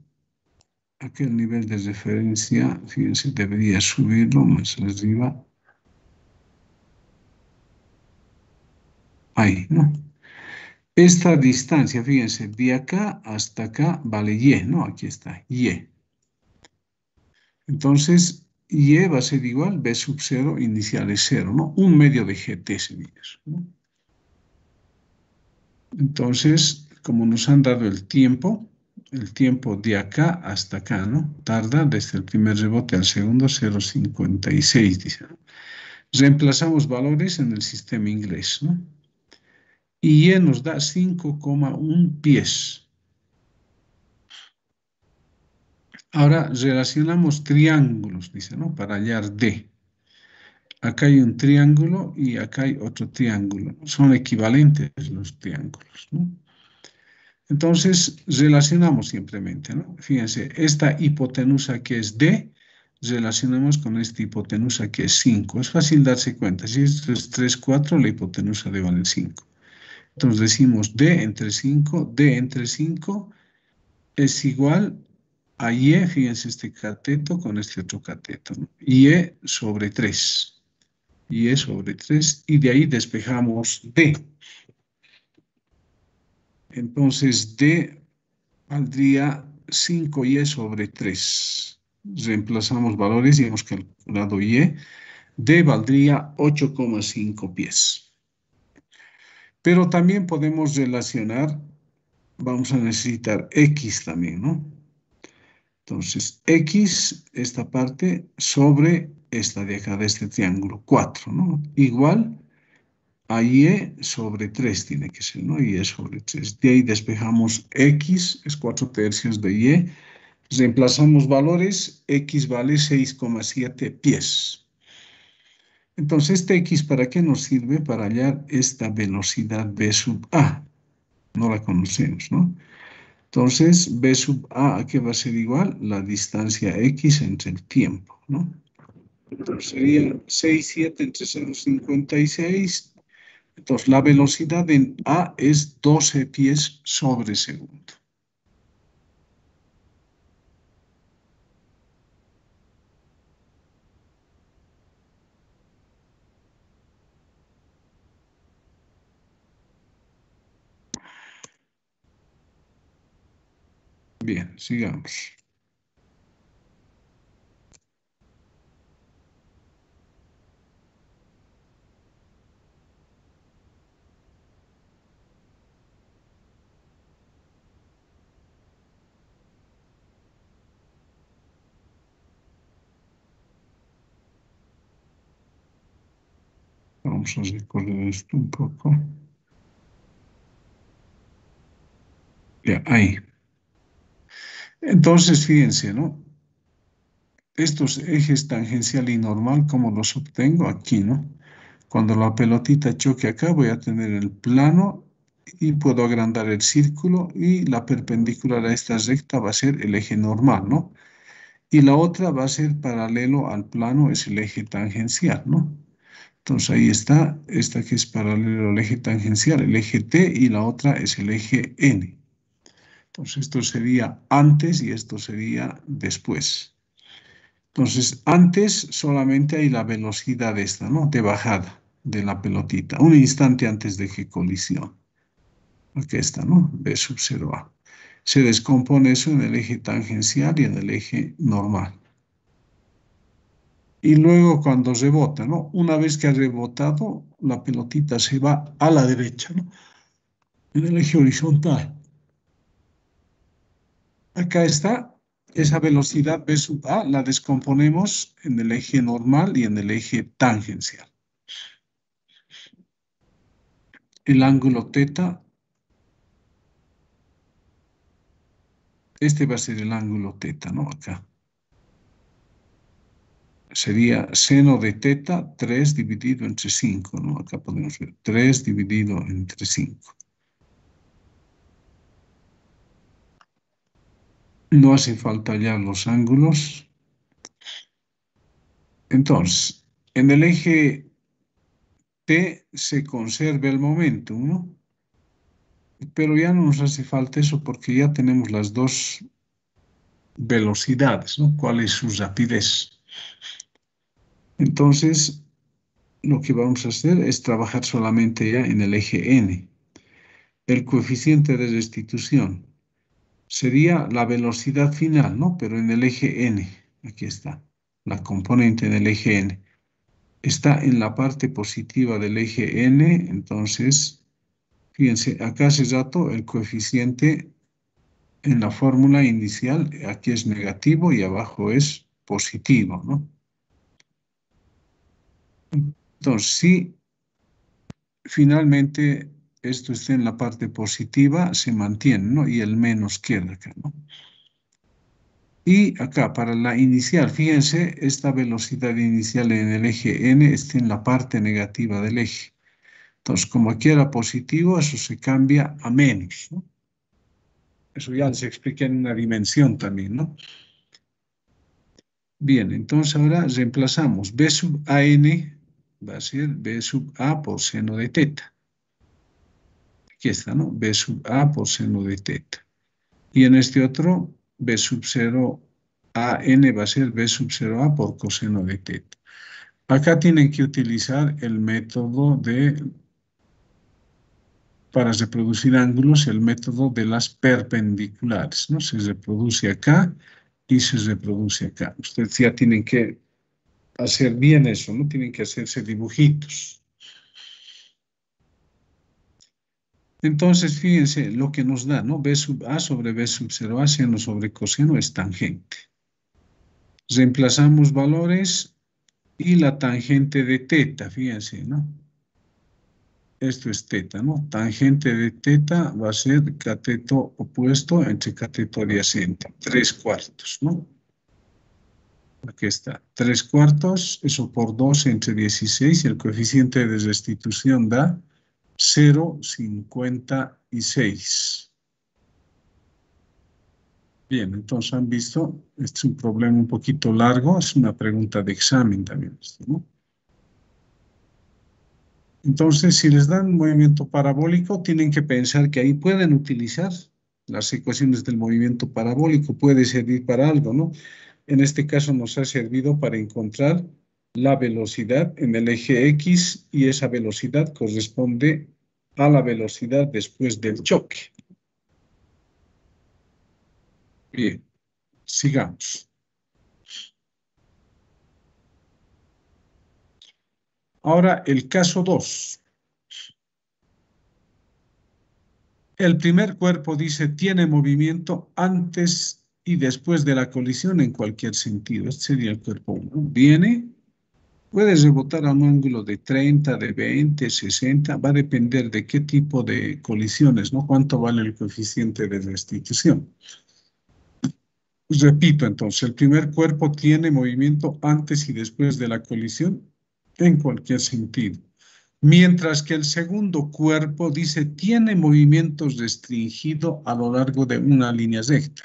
A: aquí el nivel de referencia, fíjense, debería subirlo más arriba. Ahí, ¿no? Esta distancia, fíjense, de acá hasta acá vale Y, ¿no? Aquí está, Y. Entonces, Y va a ser igual, B sub 0 inicial es 0, ¿no? Un medio de GT sería eso, ¿no? Entonces, como nos han dado el tiempo de acá hasta acá, ¿no? Tarda desde el primer rebote al segundo 0,56, dice, ¿no? Reemplazamos valores en el sistema inglés, ¿no? Y Y nos da 5,1 pies. Ahora relacionamos triángulos, dice, ¿no? Para hallar D. Acá hay un triángulo y acá hay otro triángulo. Son equivalentes los triángulos, ¿no? Entonces, relacionamos simplemente, ¿no? Fíjense, esta hipotenusa que es D, relacionamos con esta hipotenusa que es 5. Es fácil darse cuenta. Si esto es 3, 4, la hipotenusa D vale 5. Entonces decimos D entre 5 es igual a Y, fíjense este cateto con este otro cateto, ¿no? Y sobre 3. Y sobre 3, y de ahí despejamos D. Entonces D valdría 5Y sobre 3. Reemplazamos valores y hemos calculado Y. D valdría 8,5 pies. Pero también podemos relacionar, vamos a necesitar X también, ¿no? Entonces, X, esta parte, sobre esta de acá, de este triángulo, 4, ¿no? Igual a Y sobre 3 tiene que ser, ¿no? Y sobre 3. De ahí despejamos X, es 4 tercios de Y. Reemplazamos valores, X vale 6,7 pies. Entonces, este X, ¿para qué nos sirve? Para hallar esta velocidad B sub A. No la conocemos, ¿no? Entonces, B sub A, ¿a qué va a ser igual? La distancia X entre el tiempo, ¿no? Entonces, sería 6,7 entre 0,56. Entonces, la velocidad en A es 12 pies sobre segundo. Bien, sigamos. Vamos a recorrer esto un poco. Ya, ahí. Entonces, fíjense, ¿no? Estos ejes tangencial y normal, ¿cómo los obtengo? Aquí, ¿no? Cuando la pelotita choque acá, voy a tener el plano y puedo agrandar el círculo y la perpendicular a esta recta va a ser el eje normal, ¿no? Y la otra va a ser paralelo al plano, es el eje tangencial, ¿no? Entonces ahí está, esta que es paralelo al eje tangencial, el eje T, y la otra es el eje N. Entonces esto sería antes y esto sería después. Entonces antes solamente hay la velocidad esta, ¿no? De bajada de la pelotita, un instante antes de que colisión. Aquí está, ¿no? B sub 0A. Se descompone eso en el eje tangencial y en el eje normal. Y luego cuando rebota, ¿no? Una vez que ha rebotado, la pelotita se va a la derecha, ¿no? En el eje horizontal. acá está, esa velocidad v sub a la descomponemos en el eje normal y en el eje tangencial. El ángulo θ, este va a ser el ángulo θ, ¿no? Acá. Sería seno de θ 3 dividido entre 5, ¿no? Acá podemos ver 3 dividido entre 5. No hace falta ya los ángulos. Entonces, en el eje T se conserva el momento, ¿no? Pero ya no nos hace falta eso porque ya tenemos las dos velocidades, ¿no? ¿Cuál es su rapidez? Entonces, lo que vamos a hacer es trabajar solamente ya en el eje N. El coeficiente de restitución sería la velocidad final, ¿no? Pero en el eje N, aquí está, la componente del eje N. Está en la parte positiva del eje N, entonces, fíjense, acá hace rato el coeficiente en la fórmula inicial, aquí es negativo y abajo es positivo, ¿no? Entonces, si finalmente esto está en la parte positiva, se mantiene, ¿no? Y el menos queda acá, ¿no? Y acá, para la inicial, fíjense, esta velocidad inicial en el eje N está en la parte negativa del eje. Entonces, como aquí era positivo, eso se cambia a menos, ¿no? Eso ya les expliqué en una dimensión también, ¿no? Bien, entonces ahora reemplazamos B sub AN, va a ser B sub A por seno de θ. Aquí está, ¿no? B sub A por seno de θ. Y en este otro, B sub 0 AN va a ser B sub 0A por coseno de θ. Acá tienen que utilizar el método para reproducir ángulos, el método de las perpendiculares, ¿no? Se reproduce acá y se reproduce acá. Ustedes ya tienen que hacer bien eso, ¿no? Tienen que hacerse dibujitos. Entonces, fíjense lo que nos da, ¿no? B sub A sobre B sub 0A, seno sobre coseno es tangente. Reemplazamos valores y la tangente de θ, fíjense, ¿no? Esto es θ, ¿no? Tangente de θ va a ser cateto opuesto entre cateto adyacente, 3/4, ¿no? Aquí está, 3/4, eso por 2 entre 16, y el coeficiente de restitución da 0,56. Bien, entonces han visto, este es un problema un poquito largo, es una pregunta de examen también, ¿no? Entonces, si les dan movimiento parabólico, tienen que pensar que ahí pueden utilizar las ecuaciones del movimiento parabólico, puede servir para algo, ¿no? En este caso nos ha servido para encontrar la velocidad en el eje X y esa velocidad corresponde a la velocidad después del choque. Bien, sigamos. Ahora el caso 2. El primer cuerpo dice tiene movimiento antes y después de la colisión en cualquier sentido. Este sería el cuerpo 1. Viene, puede rebotar a un ángulo de 30, de 20, 60, va a depender de qué tipo de colisiones, ¿no? Cuánto vale el coeficiente de restitución. Repito entonces, el primer cuerpo tiene movimiento antes y después de la colisión en cualquier sentido. Mientras que el segundo cuerpo dice tiene movimiento restringido a lo largo de una línea recta.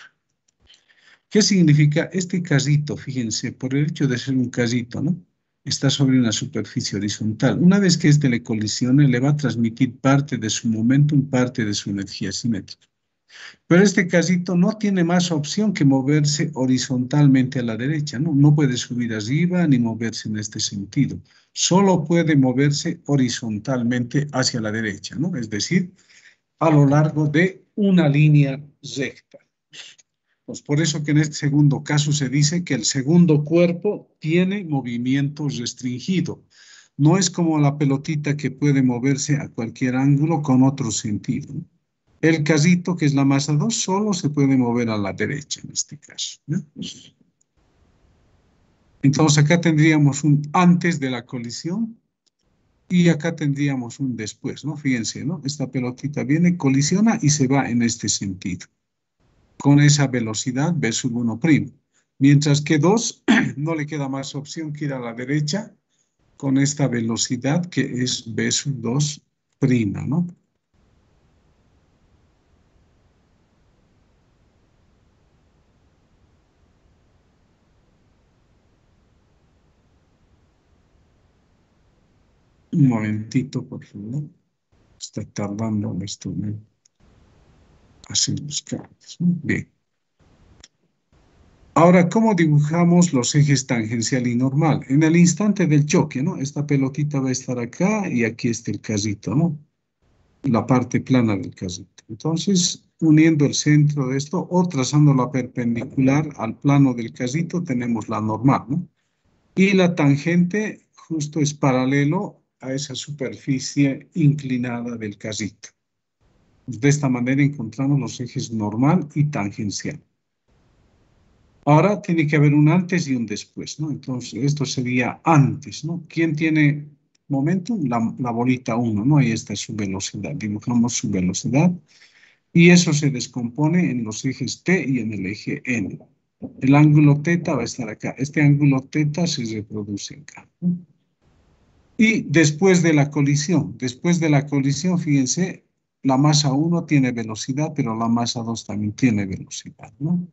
A: ¿Qué significa este casito? Fíjense, por el hecho de ser un casito, ¿no? Está sobre una superficie horizontal. Una vez que este le colisione, le va a transmitir parte de su momentum, parte de su energía cinética. Pero este casito no tiene más opción que moverse horizontalmente a la derecha, ¿no? No puede subir arriba ni moverse en este sentido. Solo puede moverse horizontalmente hacia la derecha, ¿no? Es decir, a lo largo de una línea recta. Pues por eso que en este segundo caso se dice que el segundo cuerpo tiene movimiento restringido. No es como la pelotita que puede moverse a cualquier ángulo con otro sentido, ¿no? El casito, que es la masa 2, solo se puede mover a la derecha en este caso, ¿no? Entonces acá tendríamos un antes de la colisión y acá tendríamos un después, ¿no? Fíjense, ¿no? Esta pelotita viene, colisiona y se va en este sentido, con esa velocidad v sub 1'. Mientras que 2 no le queda más opción que ir a la derecha con esta velocidad que es v sub 2', ¿no? Un momentito, por favor. Está tardando esto, ¿no? Hacer los cambios, ¿no? Bien. Ahora, ¿cómo dibujamos los ejes tangencial y normal? En el instante del choque, ¿no? Esta pelotita va a estar acá y aquí está el casito, ¿no? La parte plana del casito. Entonces, uniendo el centro de esto o trazando la perpendicular al plano del casito, tenemos la normal, ¿no? Y la tangente justo es paralelo a esa superficie inclinada del casito. De esta manera encontramos los ejes normal y tangencial. Ahora tiene que haber un antes y un después, ¿no? Entonces, esto sería antes, ¿no? ¿Quién tiene momentum? La bolita 1, ¿no? Ahí está su velocidad. Dibujamos su velocidad y eso se descompone en los ejes T y en el eje N. El ángulo θ va a estar acá. Este ángulo θ se reproduce acá, ¿no? Y después de la colisión, fíjense, la masa 1 tiene velocidad, pero la masa 2 también tiene velocidad, ¿no?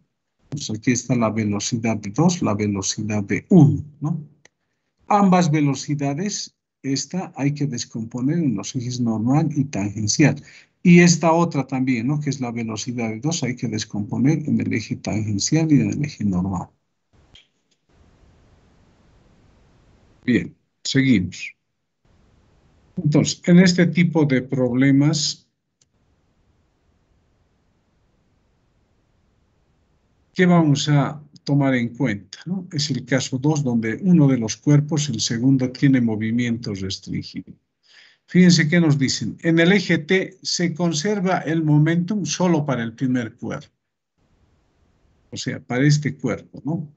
A: Pues aquí está la velocidad de 2, la velocidad de 1, ¿no? Ambas velocidades, esta hay que descomponer en los ejes normal y tangencial. Y esta otra también, ¿no? Que es la velocidad de 2, hay que descomponer en el eje tangencial y en el eje normal. Bien, seguimos. Entonces, en este tipo de problemas, ¿qué vamos a tomar en cuenta, ¿no? Es el caso 2, donde uno de los cuerpos, el segundo, tiene movimiento restringido. Fíjense qué nos dicen. En el eje T se conserva el momentum solo para el primer cuerpo. O sea, para este cuerpo, ¿no?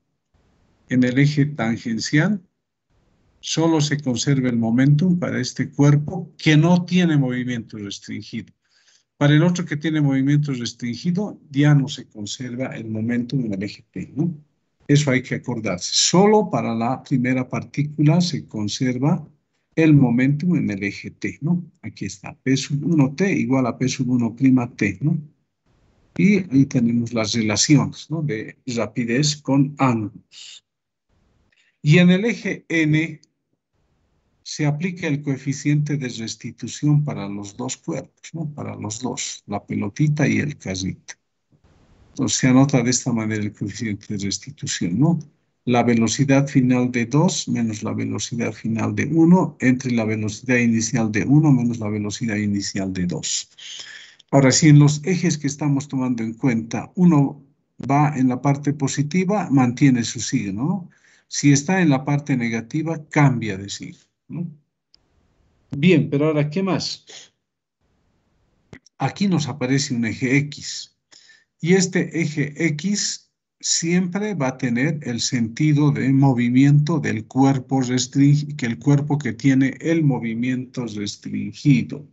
A: En el eje tangencial solo se conserva el momentum para este cuerpo que no tiene movimiento restringido. Para el otro que tiene movimiento restringido, ya no se conserva el momentum en el eje T, ¿no? Eso hay que acordarse. Solo para la primera partícula se conserva el momentum en el eje T, ¿no? Aquí está, P sub 1T igual a P sub 1' T, ¿no? Y ahí tenemos las relaciones, ¿no? De rapidez con ángulos. Y en el eje N se aplica el coeficiente de restitución para los dos cuerpos, ¿no? Para los dos, la pelotita y el casito. Entonces se anota de esta manera el coeficiente de restitución, ¿no? La velocidad final de 2 menos la velocidad final de 1 entre la velocidad inicial de 1 menos la velocidad inicial de 2. Ahora, si en los ejes que estamos tomando en cuenta uno va en la parte positiva, mantiene su signo, ¿no? Si está en la parte negativa, cambia de signo, ¿no? Bien, pero ahora, ¿qué más? Aquí nos aparece un eje X. Y este eje X siempre va a tener el sentido de movimiento del cuerpo restringido, que el cuerpo que tiene el movimiento restringido.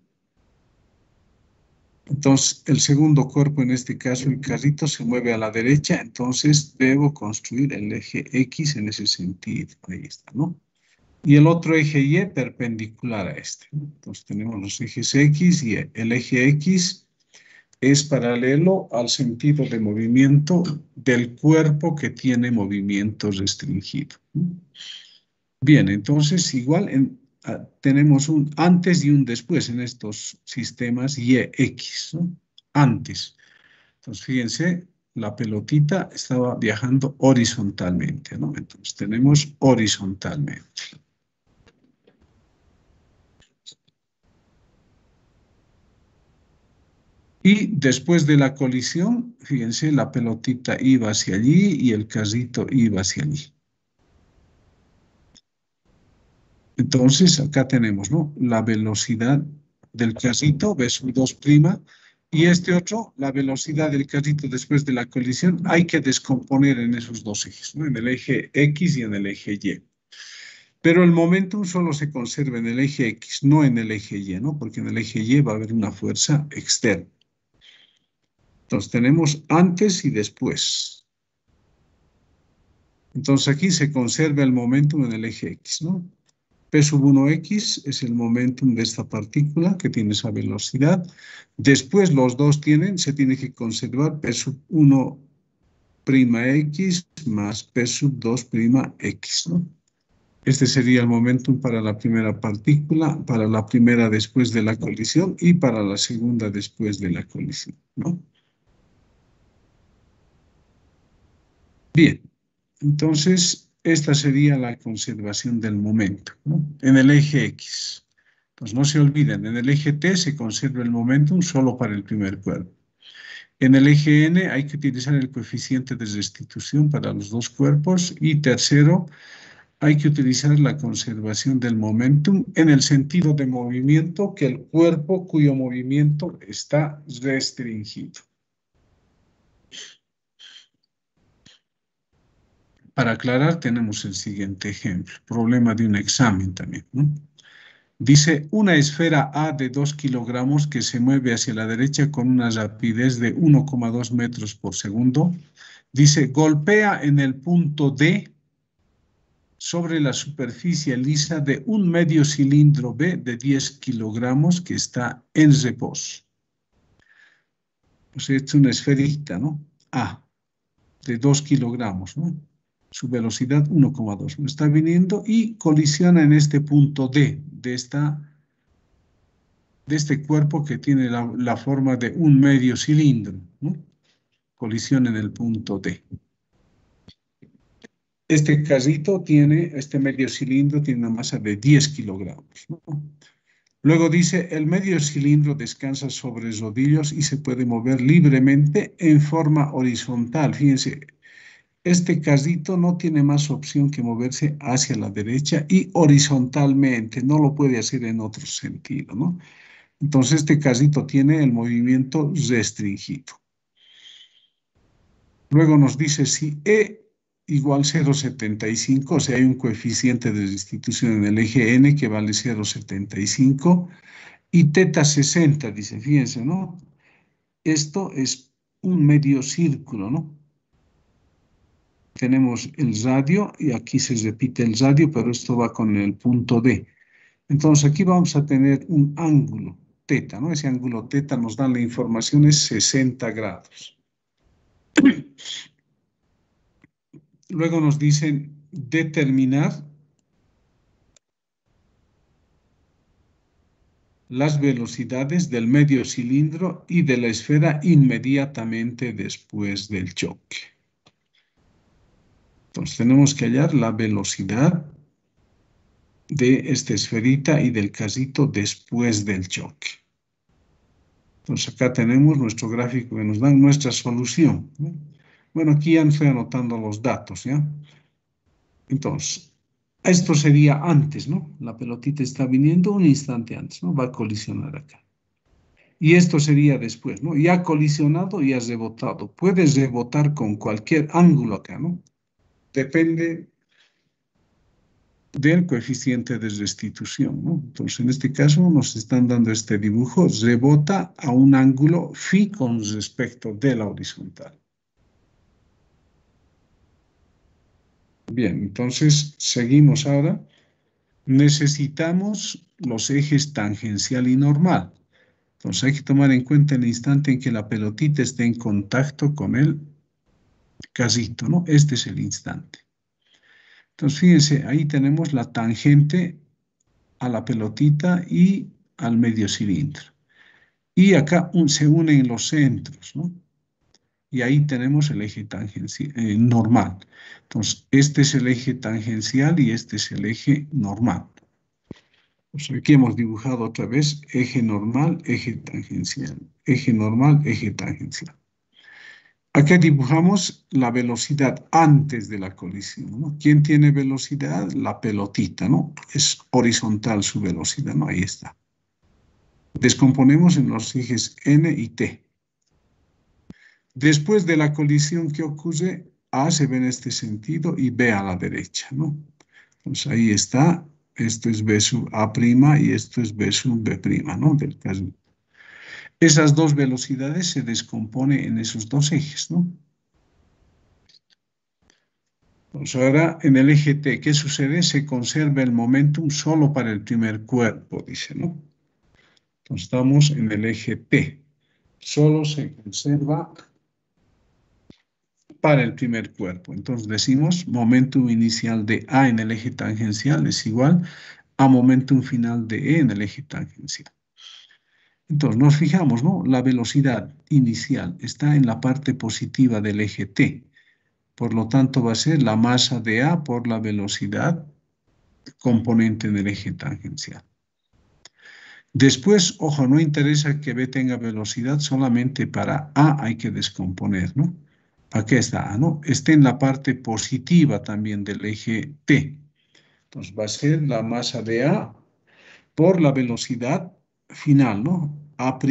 A: Entonces, el segundo cuerpo, en este caso el carrito, se mueve a la derecha, entonces debo construir el eje X en ese sentido. Ahí está, ¿no? Y el otro eje Y perpendicular a este, ¿no? Entonces tenemos los ejes X y el eje X es paralelo al sentido de movimiento del cuerpo que tiene movimiento restringido. Bien, entonces igual tenemos un antes y un después en estos sistemas YX, ¿no? Antes. Entonces fíjense, la pelotita estaba viajando horizontalmente, ¿no? Entonces tenemos horizontalmente. Y después de la colisión, fíjense, la pelotita iba hacia allí y el carrito iba hacia allí. Entonces, acá tenemos, ¿no? La velocidad del carrito, v sub 2', Y este otro, la velocidad del carrito después de la colisión, hay que descomponer en esos dos ejes, ¿no? En el eje X y en el eje Y. Pero el momentum solo se conserva en el eje X, no en el eje Y, ¿no? Porque en el eje Y va a haber una fuerza externa. Entonces tenemos antes y después. Entonces aquí se conserva el momentum en el eje X, ¿no? P sub 1x es el momentum de esta partícula que tiene esa velocidad. Después los dos se tiene que conservar P sub 1' x más P sub 2'x, ¿no? Este sería el momentum para la primera partícula, para la primera después de la colisión y para la segunda después de la colisión, ¿no? Bien, entonces esta sería la conservación del momento, ¿no? En el eje X. Pues no se olviden, en el eje T se conserva el momentum solo para el primer cuerpo. En el eje N hay que utilizar el coeficiente de restitución para los dos cuerpos. Y tercero, hay que utilizar la conservación del momentum en el sentido de movimiento que el cuerpo cuyo movimiento está restringido. Para aclarar, tenemos el siguiente ejemplo, problema de un examen también, ¿no? Dice, una esfera A de 2 kilogramos que se mueve hacia la derecha con una rapidez de 1,2 metros por segundo. Dice, golpea en el punto D sobre la superficie lisa de un medio cilindro B de 10 kilogramos que está en reposo. Pues es una esferita, ¿no? A, de 2 kilogramos, ¿no? Su velocidad 1,2. Está viniendo y colisiona en este punto D de este cuerpo que tiene la forma de un medio cilindro, ¿no? Colisión en el punto D. Este este medio cilindro tiene una masa de 10 kilogramos, ¿no? Luego dice, el medio cilindro descansa sobre rodillos y se puede mover libremente en forma horizontal. Fíjense, este casito no tiene más opción que moverse hacia la derecha y horizontalmente, no lo puede hacer en otro sentido, ¿no? Entonces, este casito tiene el movimiento restringido. Luego nos dice si E igual 0,75, o sea, hay un coeficiente de restitución en el eje N que vale 0,75 y teta 60, dice, fíjense, ¿no? Esto es un medio círculo, ¿no? Tenemos el radio y aquí se repite el radio, pero esto va con el punto D. Entonces aquí vamos a tener un ángulo teta, ¿no? Ese ángulo teta nos da la información, es 60 grados. Luego nos dicen determinar las velocidades del medio cilindro y de la esfera inmediatamente después del choque. Entonces tenemos que hallar la velocidad de esta esferita y del casito después del choque. Entonces acá tenemos nuestro gráfico que nos da nuestra solución, ¿no? Bueno, aquí ya estoy anotando los datos, ¿ya? Entonces, esto sería antes, ¿no? La pelotita está viniendo un instante antes, ¿no? Va a colisionar acá. Y esto sería después, ¿no? Ya ha colisionado y ha rebotado. Puedes rebotar con cualquier ángulo acá, ¿no? Depende del coeficiente de restitución, ¿no? Entonces, en este caso nos están dando este dibujo, rebota a un ángulo phi con respecto de la horizontal. Bien, entonces seguimos ahora. Necesitamos los ejes tangencial y normal. Entonces hay que tomar en cuenta el instante en que la pelotita esté en contacto con el casito, ¿no? Este es el instante. Entonces fíjense, ahí tenemos la tangente a la pelotita y al medio cilindro. Y acá se unen los centros, ¿no? Y ahí tenemos el eje tangencial, normal. Entonces, este es el eje tangencial y este es el eje normal. Pues aquí hemos dibujado otra vez eje normal, eje tangencial. Eje normal, eje tangencial. Aquí dibujamos la velocidad antes de la colisión, ¿no? ¿Quién tiene velocidad? La pelotita, ¿no? Es horizontal su velocidad, ¿no? Ahí está. Descomponemos en los ejes N y T. Después de la colisión que ocurre, A se ve en este sentido y B a la derecha, ¿no? Entonces ahí está, esto es B sub A' y esto es B sub B', ¿no? Del caso. Esas dos velocidades se descomponen en esos dos ejes, ¿no? Entonces ahora en el eje T, ¿qué sucede? Se conserva el momentum solo para el primer cuerpo, dice, ¿no? Entonces estamos en el eje T. Solo se conserva para el primer cuerpo. Entonces decimos momentum inicial de A en el eje tangencial es igual a momentum final de E en el eje tangencial. Entonces nos fijamos, ¿no? La velocidad inicial está en la parte positiva del eje T. Por lo tanto va a ser la masa de A por la velocidad componente del eje tangencial. Después, ojo, no interesa que B tenga velocidad, solamente para A hay que descomponer, ¿no? Aquí está A, ¿no? Está en la parte positiva también del eje T. Entonces va a ser la masa de A por la velocidad final, ¿no? A'T.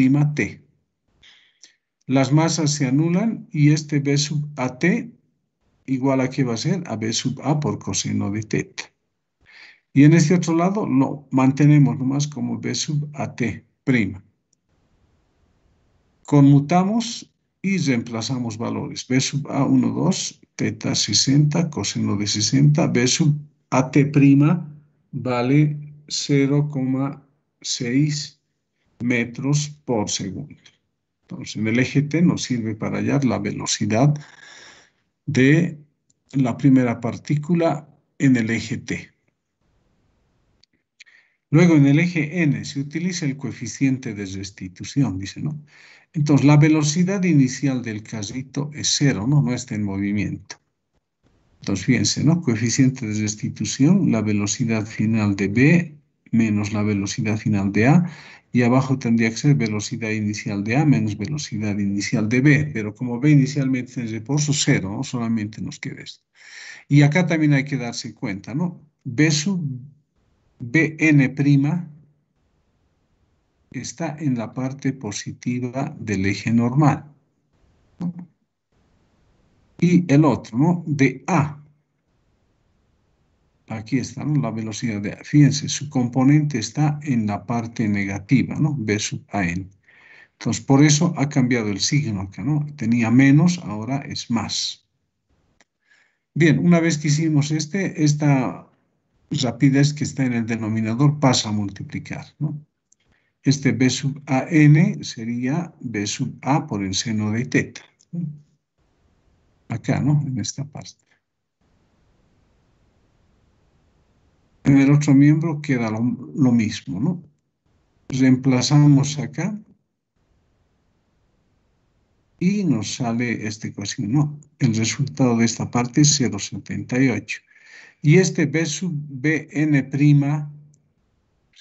A: Las masas se anulan y este B sub AT igual a qué va a ser a B sub A por coseno de teta. Y en este otro lado lo mantenemos nomás como B sub AT'. Conmutamos y reemplazamos valores. B sub A 1, 2, teta 60, coseno de 60. B sub AT' vale 0,6 metros por segundo. Entonces, en el eje T nos sirve para hallar la velocidad de la primera partícula en el eje T. Luego, en el eje N se utiliza el coeficiente de restitución, dice, ¿no? Entonces, la velocidad inicial del carrito es 0, ¿no? No está en movimiento. Entonces, fíjense, ¿no? Coeficiente de restitución, la velocidad final de B menos la velocidad final de A, y abajo tendría que ser velocidad inicial de A menos velocidad inicial de B, pero como B inicialmente está en reposo, 0, ¿no? Solamente nos queda esto. Y acá también hay que darse cuenta, ¿no? B sub Bn' está en la parte positiva del eje normal, ¿no? Y el otro, ¿no? De A. Aquí está, ¿no? La velocidad de A. Fíjense, su componente está en la parte negativa, ¿no? B sub AN. Entonces, por eso ha cambiado el signo acá, ¿no? Tenía menos, ahora es más. Bien, una vez que hicimos esta rapidez que está en el denominador pasa a multiplicar, ¿no? Este B sub AN sería B sub A por el seno de teta, ¿no? Acá, ¿no? En esta parte. En el otro miembro queda lo mismo, ¿no? Reemplazamos acá y nos sale esta ecuación, ¿no? El resultado de esta parte es 0,78. Y este B sub Bn',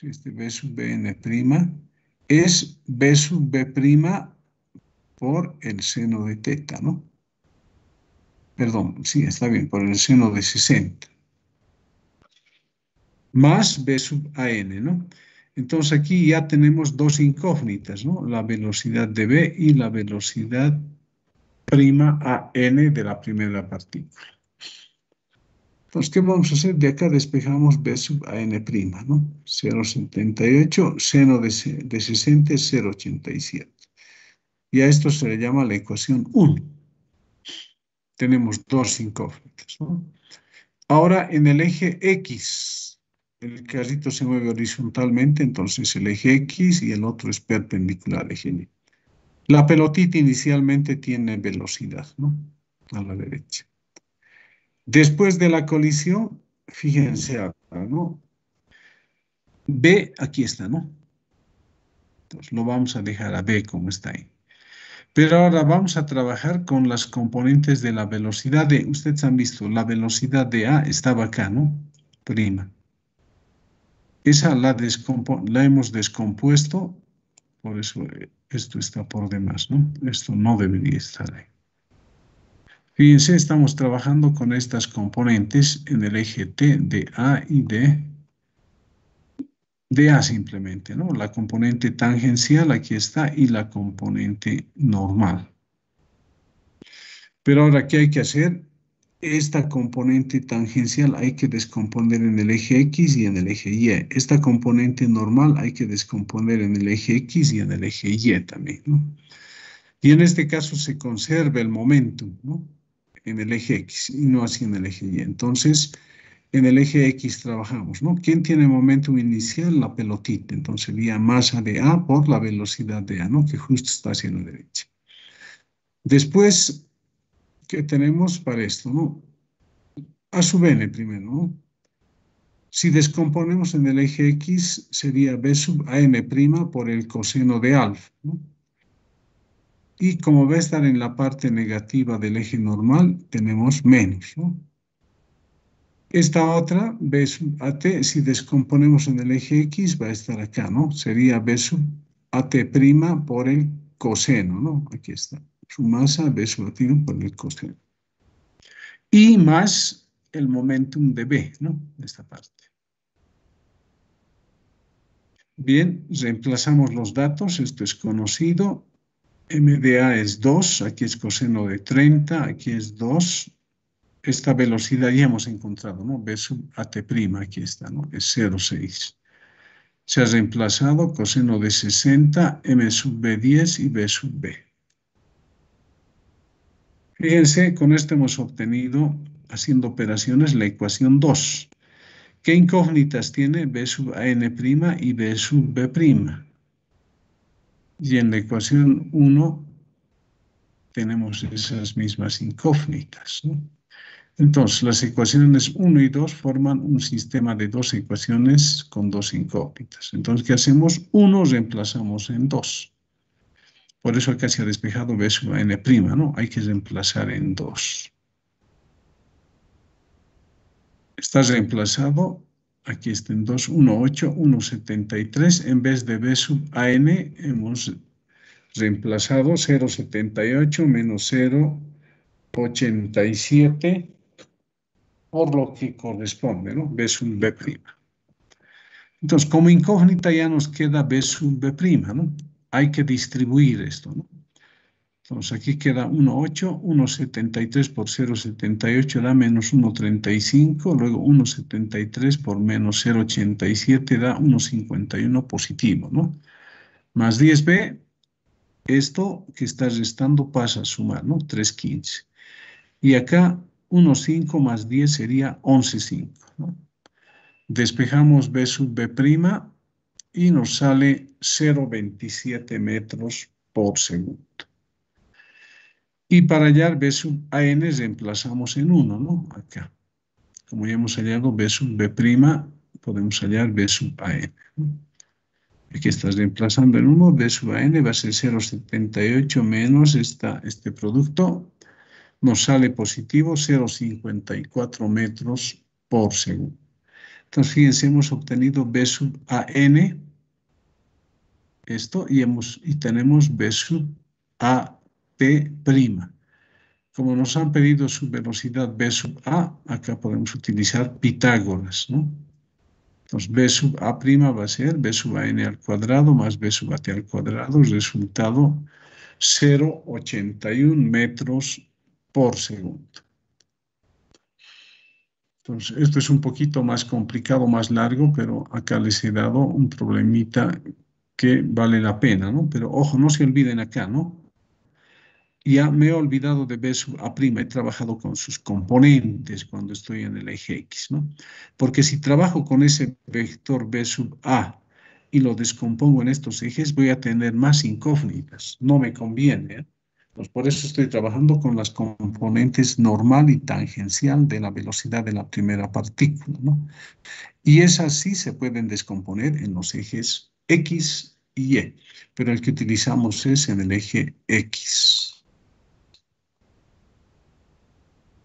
A: este B sub Bn' es B sub B' por el seno de teta, ¿no? Perdón, sí, está bien, por el seno de 60. Más B sub AN, ¿no? Entonces aquí ya tenemos dos incógnitas, ¿no? La velocidad de B y la velocidad prima AN de la primera partícula. Entonces, ¿qué vamos a hacer? De acá despejamos B sub AN', ¿no? 0,78, seno de 60 es 0,87. Y a esto se le llama la ecuación 1. Tenemos dos incógnitas, ¿no? Ahora, en el eje X, el carrito se mueve horizontalmente, entonces el eje X y el otro es perpendicular al eje Y. La pelotita inicialmente tiene velocidad, ¿no? A la derecha. Después de la colisión, fíjense acá, ¿no? B, aquí está, ¿no? Entonces lo vamos a dejar a B como está ahí. Pero ahora vamos a trabajar con las componentes de la velocidad de, ustedes han visto, la velocidad de A estaba acá, ¿no? Prima. Esa la hemos descompuesto, por eso esto está por demás, ¿no? Esto no debería estar ahí. Fíjense, estamos trabajando con estas componentes en el eje T de A y de de A simplemente, ¿no? La componente tangencial aquí está y la componente normal. Pero ahora, ¿qué hay que hacer? Esta componente tangencial hay que descomponer en el eje X y en el eje Y. Esta componente normal hay que descomponer en el eje X y en el eje Y también, ¿no? Y en este caso se conserva el momentum, ¿no? En el eje X y no así en el eje Y. Entonces, en el eje X trabajamos, ¿no? ¿Quién tiene momentum inicial? La pelotita. Entonces sería masa de A por la velocidad de A, ¿no? Que justo está hacia la derecha. Después, ¿qué tenemos para esto, no? A sub n primero, ¿no? Si descomponemos en el eje X, sería B sub AN' por el coseno de alfa, ¿no? Y como va a estar en la parte negativa del eje normal, tenemos menos, ¿no? Esta otra, B sub AT, si descomponemos en el eje X, va a estar acá, ¿no? Sería B sub AT' por el coseno, ¿no? Aquí está. Su masa, B sub AT por el coseno. Y más el momentum de B, ¿no? De esta parte. Bien, reemplazamos los datos. Esto es conocido. MDA es 2, aquí es coseno de 30, aquí es 2. Esta velocidad ya hemos encontrado, ¿no? B sub AT', aquí está, ¿no? Es 0,6. Se ha reemplazado coseno de 60, M sub B 10 y B sub B. Fíjense, con esto hemos obtenido, haciendo operaciones, la ecuación 2. ¿Qué incógnitas tiene? B sub AN' y B sub B'. Y en la ecuación 1 tenemos esas mismas incógnitas, ¿no? Entonces, las ecuaciones 1 y 2 forman un sistema de dos ecuaciones con dos incógnitas. Entonces, ¿qué hacemos? 1 reemplazamos en 2. Por eso acá se ha despejado B sub N', ¿no? Hay que reemplazar en 2. Está reemplazado, aquí está en 2, 1,8, 1,73. En vez de B sub AN, hemos reemplazado 0,78 menos 0,87 por lo que corresponde, ¿no? B sub B'. Entonces, como incógnita ya nos queda B sub B', ¿no? Hay que distribuir esto, ¿no? Entonces, aquí queda 1,8, 1,73 por 0,78 da menos 1,35, luego 1,73 por menos 0,87 da 1,51 positivo, ¿no? Más 10B, esto que está restando pasa a sumar, ¿no? 3,15. Y acá 1,5 más 10 sería 11,5, ¿no? Despejamos B sub B' y nos sale 0,27 metros por segundo. Y para hallar B sub AN reemplazamos en 1, ¿no? Acá. Como ya hemos hallado B sub B', podemos hallar B sub AN, ¿no? Aquí estás reemplazando en 1, B sub AN va a ser 0,78 menos este producto. Nos sale positivo 0,54 metros por segundo. Entonces, fíjense, hemos obtenido B sub AN, esto, y tenemos B sub AT'. Como nos han pedido su velocidad B sub A, acá podemos utilizar Pitágoras, ¿no? Entonces, B sub A' va a ser B sub AN al cuadrado más B sub AT al cuadrado, resultado 0,81 metros por segundo. Entonces, esto es un poquito más complicado, más largo, pero acá les he dado un problemita que vale la pena, ¿no? Pero ojo, no se olviden acá, ¿no? Ya me he olvidado de B sub A', he trabajado con sus componentes cuando estoy en el eje X, ¿no? Porque si trabajo con ese vector B sub A y lo descompongo en estos ejes, voy a tener más incógnitas, no me conviene, ¿eh? Pues por eso estoy trabajando con las componentes normal y tangencial de la velocidad de la primera partícula, ¿no? Y esas sí se pueden descomponer en los ejes X y Y, pero el que utilizamos es en el eje X.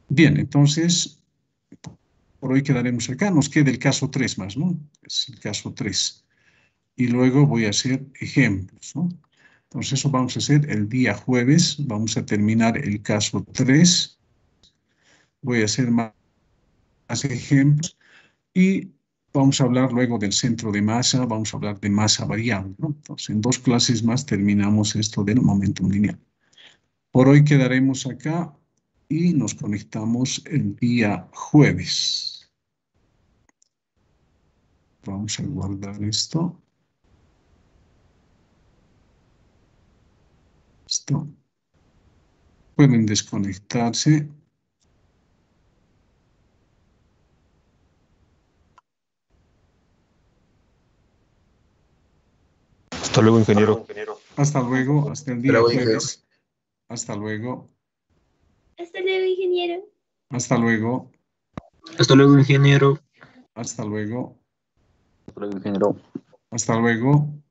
A: Bien, entonces, por hoy quedaremos acá. Nos queda el caso 3 más, ¿no? Es el caso 3. Y luego voy a hacer ejemplos, ¿no? Entonces, eso vamos a hacer el día jueves. Vamos a terminar el caso 3. Voy a hacer más ejemplos. Y vamos a hablar luego del centro de masa, vamos a hablar de masa variable, ¿no? Entonces, en 2 clases más terminamos esto del momentum lineal. Por hoy quedaremos acá y nos conectamos el día jueves. Vamos a guardar esto. Listo. Pueden desconectarse.
C: Hasta luego, ingeniero.
A: Hasta luego, hasta el día
B: luego, ingeniero.
A: jueves. Hasta luego.
D: Hasta luego, ingeniero.
A: Hasta luego.
B: Hasta luego, ingeniero.
A: Hasta luego.
C: Hasta luego, ingeniero.
A: Hasta luego.